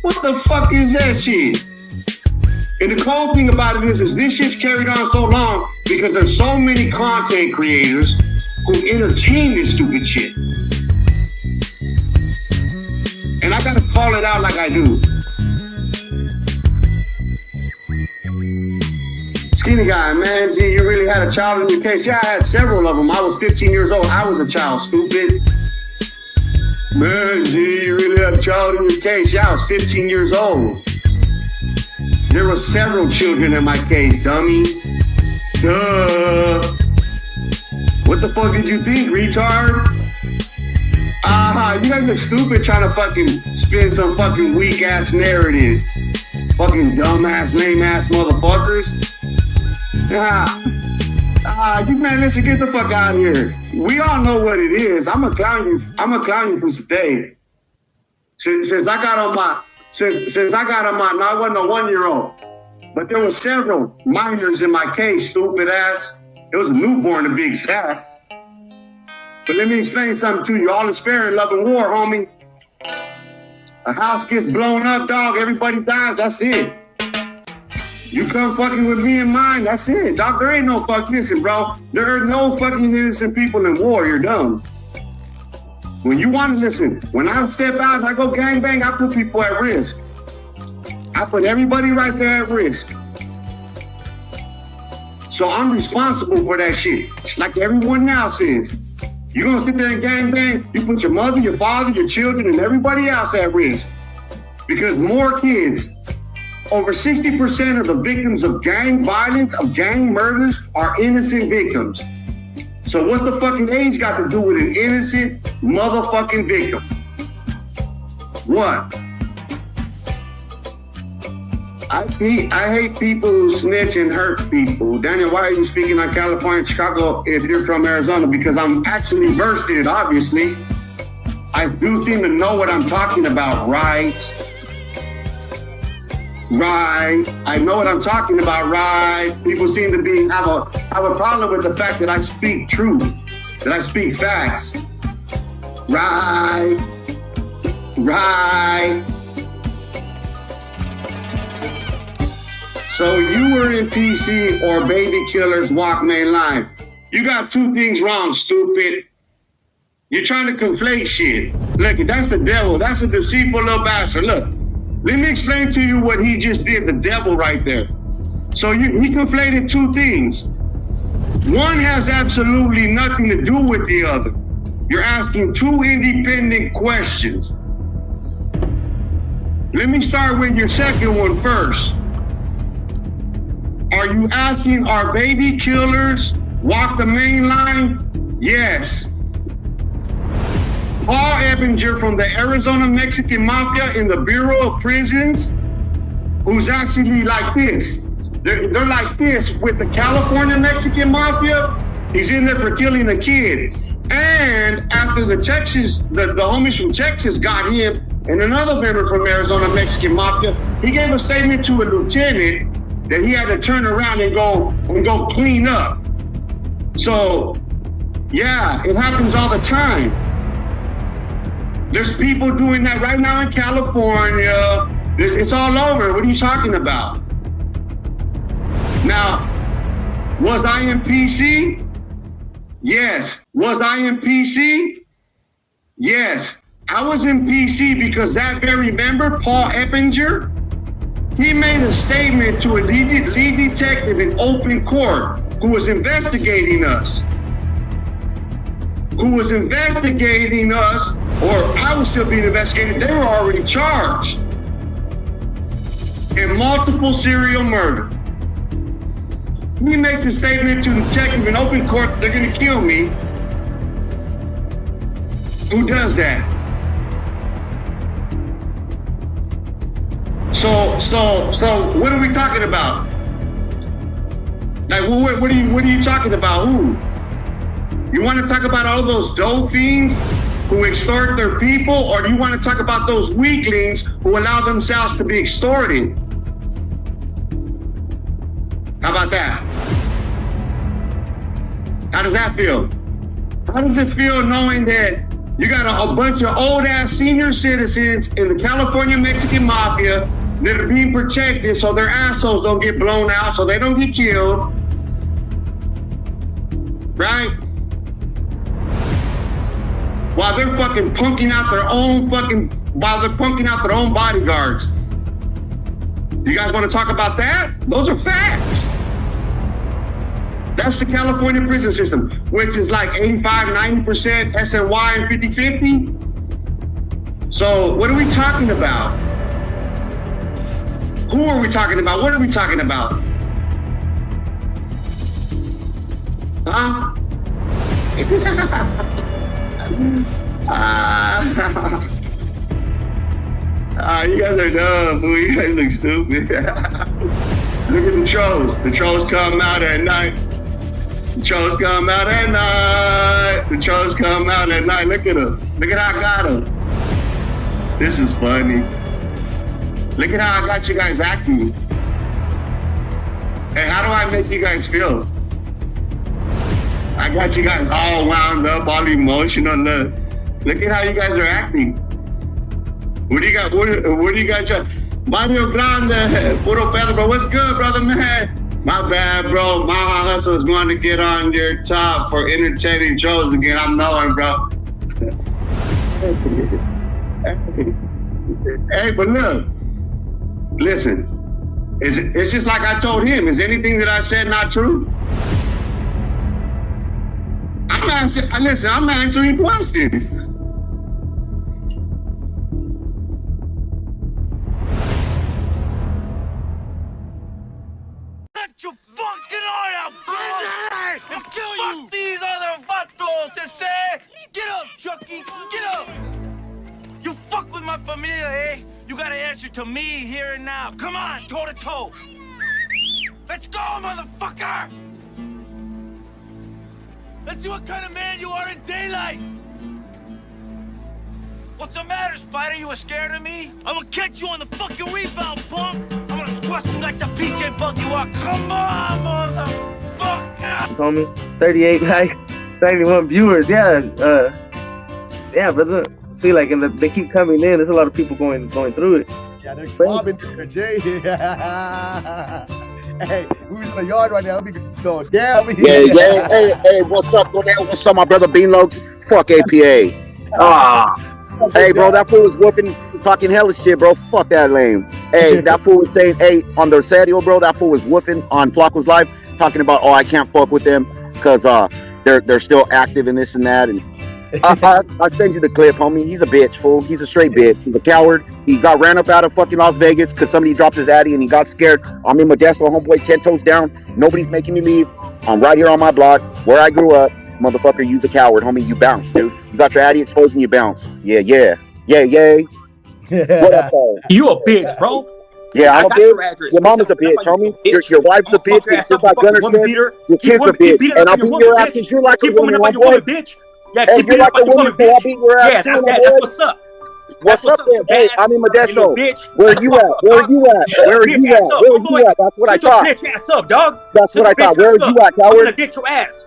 What the fuck is that shit? And the cold thing about it is this shit's carried on so long because there's so many content creators who entertain this stupid shit. And I gotta call it out like I do. Skinny guy, man, gee, you really had a child in your case? Yeah, I had several of them. I was 15 years old. I was a child, stupid. Man, gee, you really had a child in your case? Yeah, I was 15 years old. There were several children in my case, dummy. Duh. What the fuck did you think, retard? You guys look stupid trying to fucking spin some fucking weak-ass narrative. Fucking dumb-ass, lame-ass motherfuckers. You man, listen, get the fuck out of here. We all know what it is. I'm a clown you for today. Since I got on my, no, I wasn't a 1-year-old, but there were several minors in my case, stupid ass. It was a newborn to be exact. But let me explain something to you. All is fair in love and war, homie. A house gets blown up, dog. Everybody dies. That's it. You come fucking with me and mine, that's it, dog. There ain't no fucking, listen, bro. There are no fucking innocent people in war. You're dumb. When you want to listen, when I step out and I go gangbang, I put people at risk. I put everybody right there at risk. So I'm responsible for that shit. Like everyone else is. You're gonna sit there and gangbang, you put your mother, your father, your children, and everybody else at risk. Because more kids, over 60% of the victims of gang violence, of gang murders, are innocent victims. So what's the fucking age got to do with an innocent motherfucking victim? What? I hate people who snitch and hurt people. Daniel, why are you speaking on California, Chicago if you're from Arizona? Because I'm actually versed in it, obviously. I do seem to know what I'm talking about, right? Right. I know what I'm talking about, right? People seem to have a problem with the fact that I speak truth, that I speak facts. Right. Right. So you were in PC or Baby Killers Walk Main Line. You got two things wrong, stupid. You're trying to conflate shit. Look, that's the devil. That's a deceitful little bastard. Look, let me explain to you what he just did, the devil right there. So he conflated two things. One has absolutely nothing to do with the other. You're asking two independent questions. Let me start with your second one first. Are you asking, are Baby Killers walk the main line? Yes. Paul Ebinger from the Arizona Mexican Mafia in the Bureau of Prisons, who's actually like this. They're like this with the California Mexican Mafia. He's in there for killing a kid. And after the homies from Texas got him and another member from Arizona Mexican Mafia, he gave a statement to a lieutenant that he had to turn around and go clean up. So, yeah, it happens all the time. There's people doing that right now in California. It's all over. What are you talking about? Now, was I in PC? Yes. Was I in PC? Yes. I was in PC because that very member, Paul Ebinger, he made a statement to a lead detective in open court who was investigating us. Or I was still being investigated. They were already charged in multiple serial murder. He makes a statement to the detective in open court, they're gonna kill me. Who does that? So what are we talking about? Like, what are you talking about? Who? You want to talk about all those dope fiends who extort their people, or do you want to talk about those weaklings who allow themselves to be extorted? How about that? How does that feel? How does it feel knowing that you got a bunch of old-ass senior citizens in the California Mexican Mafia that are being protected so their assholes don't get blown out, so they don't get killed? Right? While they're fucking punking out their own bodyguards. You guys want to talk about that? Those are facts. That's the California prison system, which is like 85, 90% SNY and 50-50. So what are we talking about? Who are we talking about? What are we talking about? Huh? You guys are dumb, fool. You guys look stupid. Look at the trolls. The trolls come out at night. The trolls come out at night. The trolls come out at night. Look at them. Look at how I got them. This is funny. Look at how I got you guys acting. Hey, how do I make you guys feel? I got you guys all wound up, all emotional. Look at how you guys are acting. What do you got? What do you got? Mario Grande, Puro Pedro, what's good, brother, man? My bad, bro. My hustle is going to get on your top for entertaining shows again. I'm knowing, bro. Hey, but look, listen. It's just like I told him. Is anything that I said not true? I'm answering questions. Get your fucking eye out, bro! And kill you! Fuck these other vatos, sensei! Get up, Chucky! Get up! You fuck with my familia, eh? You gotta answer to me here and now. Come on, toe to toe! Let's go, motherfucker! Let's see what kind of man you are in daylight! What's the matter, Spider? You were scared of me? I'm gonna catch you on the fucking rebound, punk! I'm gonna squash you like the PJ bug you are! Come on, motherfucker! Homie, 38 likes, 91 viewers. Yeah, yeah, but look, see, like, and they keep coming in. There's a lot of people going through it. Yeah, they're swabbing there, Jay. Hey, we was in the yard right now. We going down. Hey, what's up, Cornell? What's up, my brother Beanlogs? Fuck APA. Hey, bro, that fool was whooping, talking hella shit, bro. Fuck that lame. Hey, that fool was saying, hey, on the Sadio, bro, that fool was whooping on Flacco's live, talking about, oh, I can't fuck with them because they're still active and this and that. And I send you the clip, homie. He's a bitch, fool. He's a straight bitch. He's a coward. He got ran up out of fucking Las Vegas because somebody dropped his addy and he got scared. I'm in Modesto, homeboy, 10 toes down. Nobody's making me leave. I'm right here on my block where I grew up. Motherfucker, you's a coward, homie. You bounce, dude. You got your addy exposed and you bounce. Yeah. What up, Paul? You a bitch, bro. Yeah, I'm a bitch. Your mama's a bitch, homie. Your wife's a bitch. Just like Gunner said, your kid's a bitch. And I'll beat your ass because you're like a woman, my boy. Yeah, hey, you're like a woman, so I'll beat your ass too, my boy. That's what's up. What's up, then? Hey, I'm in Modesto. Where are you at? Where are you at? Where are you at? Where are you at? That's what I thought. Get your bitch ass up, dog. That's what I thought. Where are you at, coward? I'm gonna get your ass.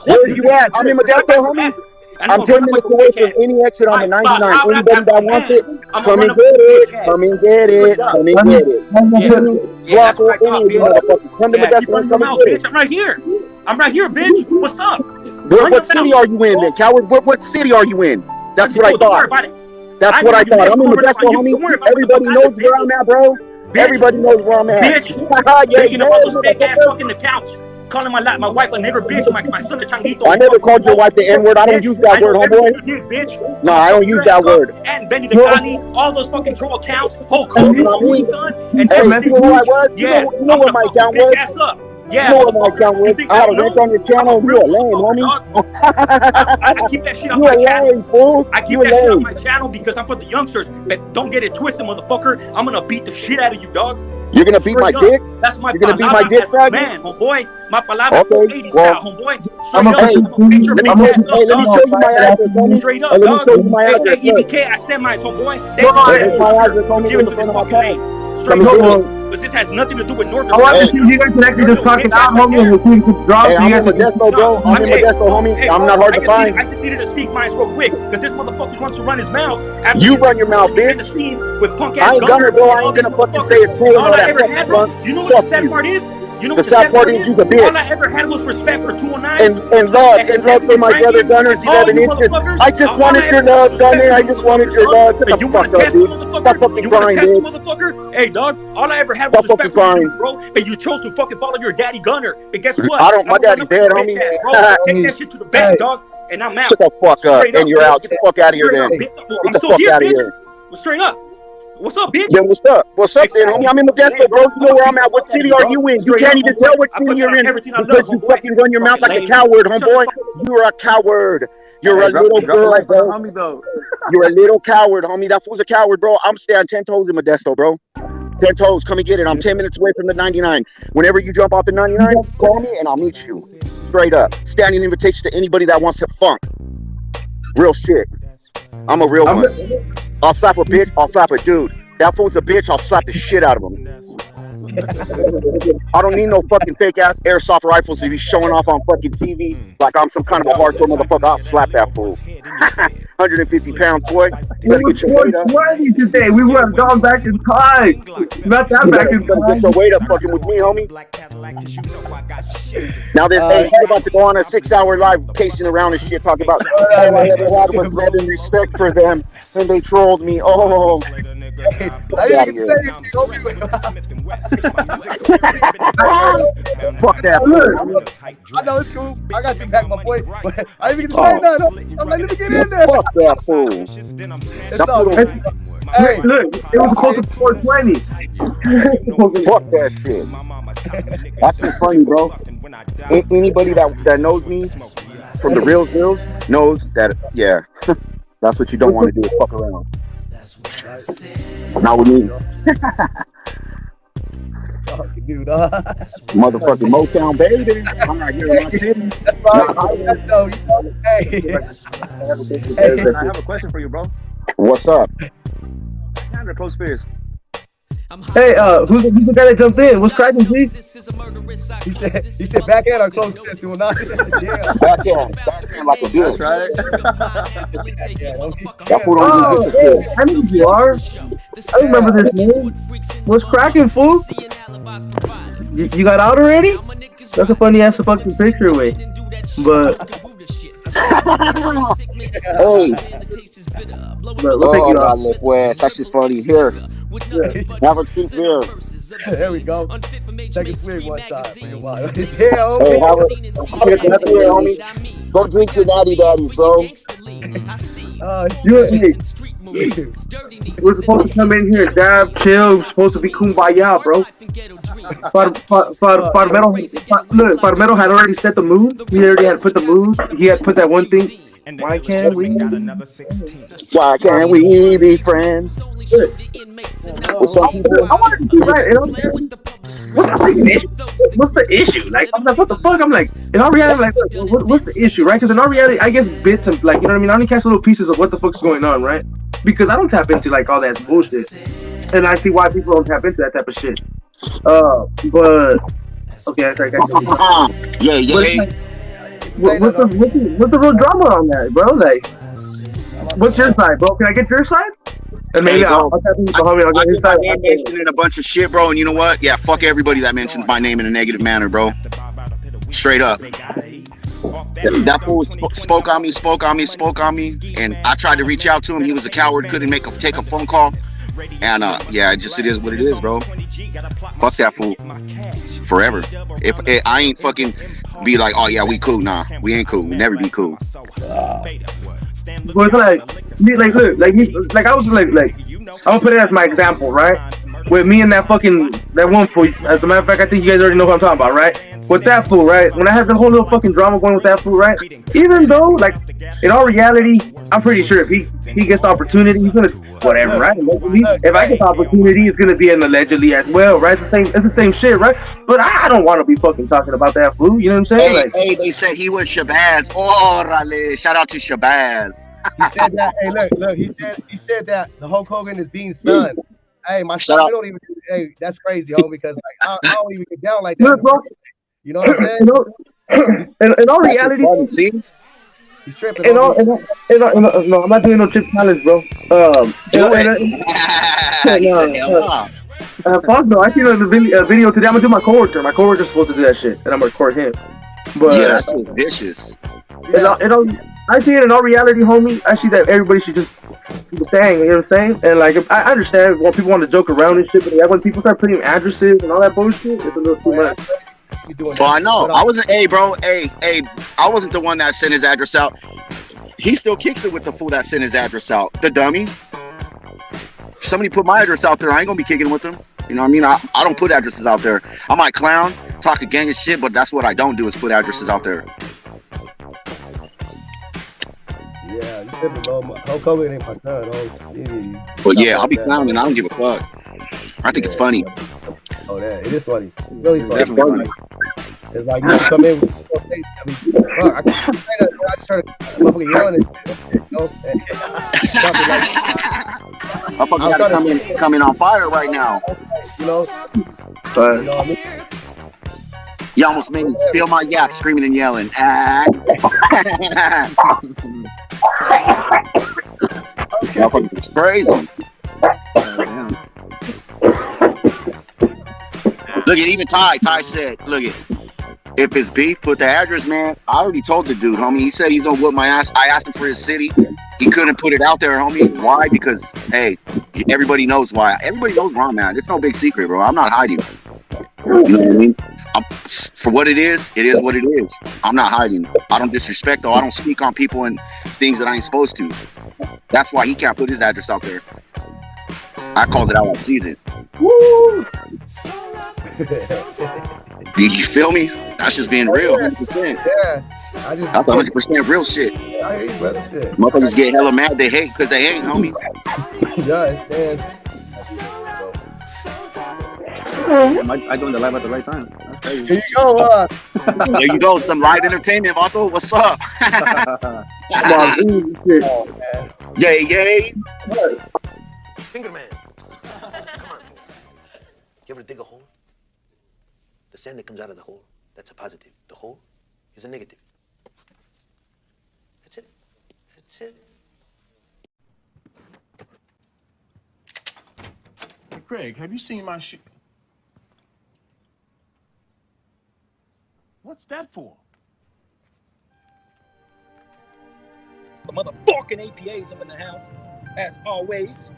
Where are you at? I'm in Modesto, homie. I'm 10 minutes away from any exit on the 99. Anybody that wants it, come and get it. Come and get it. Come and get it. Flacco, any of you motherfuckers. Come to Modesto and come and get it. I'm right here. I'm right here, bitch. What's up? What city are you in then, coward? What city are you in? That's what I thought. That's what I thought. I'm in Modesto, homie. Everybody knows where I'm at, bro. Everybody knows where I'm at. Bitch. Taking up all those big ass fucking the couch. Calling my wife a nigger bitch, my son a changuito. I never called your wife the N-word. I don't use that word, homeboy. You did, bitch. No, I don't use that word. And Benny the Connie, all those fucking troll accounts, whole crew, son, and everything. You know who I was? Yeah, you know what my account was? Ass up. Yeah, you know what my account was? I had a link on your channel. You a lame, homie. I keep that shit off my channel. I keep that shit off my channel because I'm for the youngsters. But don't get it twisted, motherfucker. I'm gonna beat the shit out of you, dog. You're gonna beat my dick? That's my You're gonna beat my dick, faggot? Man, homeboy. My palabra okay, 80 style, homeboy. I'm gonna let me show you my address, homie. Straight up, hey, let me dog. show you my address. Hey, EBK, I sent mine, homeboy. Here's my address, homie. Give it to this fucking lane. Straight up. But this has nothing to do with North. I want to see you guys connected to fucking out, homie, and we can drop. Hey, I'm in Modesto, bro. I'm in Modesto, homie. I'm not hard to find. I just needed to speak mine real quick because this motherfucker wants to run his mouth. You run your mouth, bitch. I ain't gonna, bro. I ain't gonna fucking say it's cool. All I ever had, bro. You know what the sad part is? You know the sad part is you's a bitch. All I ever had was respect for 209. And love for my brother Gunner's 11 inches. I just wanted your love, Gunner. I just wanted your love. Get the fuck up, dude. Stop fucking crying, dude. Motherfucker? Hey, dog. All I ever had was respect for you, bro. And you chose to fucking follow your daddy Gunner. But guess what? I don't. My daddy's dead, homie. Take that shit to the bank, dog. And I'm out. Shut the fuck up. And you're out. Get the fuck out of here, then. Get the fuck out of here. Straight up. What's up, bitch? Then what's up? What's up, then, homie? I'm in Modesto, bro. You know where I'm at. What city are you in? You can't even tell what city you're in because you fucking run your mouth like a coward, homeboy. You're a coward. You're a little girl, bro. You're a little coward, homie. That fool's a coward, bro. I'm staying 10 toes in Modesto, bro. 10 toes. Come and get it. I'm 10 minutes away from the 99. Whenever you jump off the 99, call me and I'll meet you. Straight up. Standing invitation to anybody that wants to funk. Real shit. I'm a real one. I'll slap a bitch, I'll slap a dude. That fool's a bitch, I'll slap the shit out of him. I don't need no fucking fake ass airsoft rifles to be showing off on fucking TV like I'm some kind of a hardcore motherfucker. I'll slap that fool. 150 pounds, boy. You better get your weight up. Sweaty today. We would have gone back in time. Not that back in time. Get your weight up fucking with me, homie. Now this hey, he's about to go on a 6-hour live pacing around and shit talking about all I ever had was love and respect for them and they trolled me. Oh, I didn't even say it. fuck that. I know it's cool. I got you back, my boy. But I didn't even get to say nothing. I'm like, let me get in there. Fuck that fool. It's all good. Hey, look, it was supposed to be 420. Fuck that shit. That's just funny, bro. Anybody that knows me from the real deals knows that, yeah, that's what you don't want to do is fuck around. Not with me. Dude, Motherfucking Motown baby. I'm not here in my city. That's fine. That's though, you know. Hey. I have a question for you, bro. What's up? Kind of close fist. Hey, who's the guy that jumped in? What's cracking, please? He said backhand or close fist. He will not. Yeah. Backhand like a bitch. That's right. Oh, hey, I know who you are. I remember this name. What's cracking, fool? You got out already? That's a funny ass fucking picture away. But hey, we'll take you off. West. That's just funny. Here, have a seat there. There we go. Take a swig one time. Yeah, Hey, have a beer, homie. Go drink your natty daddies, bro. We're supposed to come in here, dab, chill. We're supposed to be kumbaya, bro. Farmero had already set the mood. He already had put the mood. He had put that one thing. Why can't we? Why can't we be friends? What's up? I want to be right. What's the issue? Like, I'm like, what the fuck? I'm like, in all reality, I'm like, what's the issue, right? Because in all reality, I guess bits and like, you know what I mean? I only catch little pieces of what the fuck's going on, right? Because I don't tap into like all that bullshit, and I see why people don't tap into that type of shit. But okay, I got you. Yeah. What's the real drama on that, bro? Like, what's your side, bro? Can I get your side? And maybe I'll tap into the homie. I'll get his side. I'm mentioning a bunch of shit, bro. And you know what? Yeah, fuck everybody that mentions my name in a negative manner, bro. Straight up. That fool spoke on me, and I tried to reach out to him. He was a coward, couldn't take a phone call. And yeah, it is what it is, bro. Fuck that fool. Forever. If I ain't fucking be like, oh yeah, we cool. Nah, we ain't cool. We never be cool. But it's like I was like I'm gonna put it as my example, right? With me and that one fool. As a matter of fact, I think you guys already know what I'm talking about, right? With that fool, right? When I had the whole little fucking drama going with that fool, right? Even though, like, in all reality, I'm pretty sure if he gets the opportunity, he's gonna whatever, right? If I get the opportunity, it's gonna be an allegedly as well, right? It's the same shit, right? But I don't want to be fucking talking about that fool. You know what I'm saying? Hey, they said he was Shabazz. Orale. Shout out to Shabazz. He said that. Hey, look. He said that the Hulk Hogan is being son. Hey, my son, we don't even. Hey, that's crazy, homie. Because like I don't even get down like that. Bro. You know what I'm saying? In all reality, see? He's tripping. No, I'm not doing no trip challenge, bro. Fuck no, I seen a video today. I'm gonna do my coworker. My coworker's supposed to do that shit, and I'm gonna record him. But yeah, that's so vicious. I see it in all reality, homie. I see that everybody should just keep saying, you know what I'm saying? And like, I understand when people want to joke around and shit, but like, when people start putting addresses and all that bullshit, it's a little too much. Well, I know. I wasn't. Hey, bro. Hey. I wasn't the one that sent his address out. He still kicks it with the fool that sent his address out. The dummy. Somebody put my address out there. I ain't gonna be kicking with them. You know what I mean? I don't put addresses out there. I might clown, talk a gang of shit, but that's what I don't do is put addresses out there. Yeah, you tripping, bro. Hulk Hogan ain't my son. But yeah, I'll be clowning. I don't give a fuck. I think it's funny. Oh, that it is funny. It's really funny. It's funny. It's like you come in with, I mean, fuck, I just started fucking yelling and you know. I'm fucking gotta come in on fire right now. You know. But you know what I mean? You almost made me spill my yak, screaming and yelling. It's crazy. Look at even Ty. Ty said, "Look at if it's beef, put the address, man." I already told the dude, homie. He said he's gonna whoop my ass. I asked him for his city. He couldn't put it out there, homie. Why? Because hey, everybody knows why. Everybody knows where I'm at. It's no big secret, bro. I'm not hiding. You know what I mean? For what it is what it is. I'm not hiding. I don't disrespect or I don't speak on people and things that I ain't supposed to. That's why he can't put his address out there. I called it out like season. Woo! Did you feel me? That's just being real, 100%. Yeah. That's 100% real shit. I hear you, brother. Shit. Motherfuckers get hella mad. They hate because they ain't, homie. Yeah, man. I joined the live at the right time. Here you go. There you go. Some live entertainment, Vato. What's up? Oh, man. Yay, yay. Finger man. Come on. You ever dig a hole? The sand that comes out of the hole, that's a positive. The hole is a negative. That's it. That's it. Hey, Craig, have you seen my shoe? What's that for? The motherfucking APA's up in the house, as always.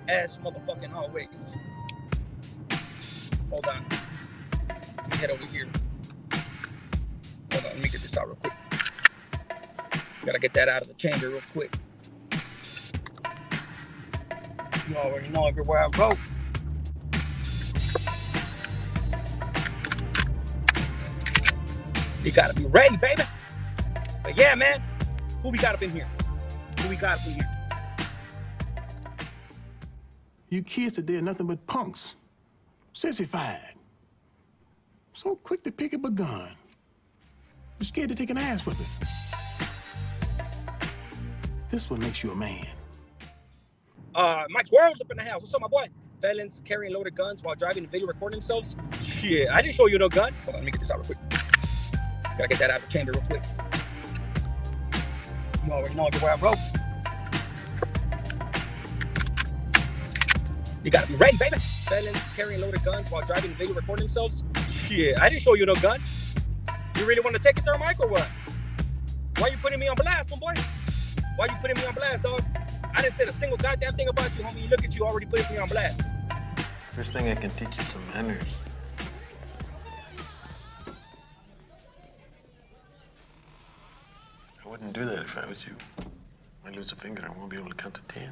As motherfucking always. Hold on. Let me head over here. Hold on, let me get this out real quick. Gotta get that out of the chamber real quick. You already know everywhere I go. You gotta be ready, baby. But yeah, man, who we got up in here? Who we got up in here? You kids today are nothing but punks. Sissified. So quick to pick up a gun. You're scared to take an ass whipping. This what makes you a man. Mike's World's up in the house. What's up, my boy? Felons carrying loaded guns while driving and video recording themselves. Shit, I didn't show you no gun. Hold on, let me get this out real quick. Gotta get that out of the chamber real quick. You already know everywhere I roll. You gotta be ready, baby. Felons carrying loaded guns while driving and video recording themselves. Shit, I didn't show you no gun. You really want to take it there, Mike, or what? Why you putting me on blast, homeboy? Why you putting me on blast, dog? I didn't say a single goddamn thing about you, homie. You look at you, already putting me on blast. First thing I can teach you some manners. I wouldn't do that if I was you. I lose a finger, I won't be able to count to 10.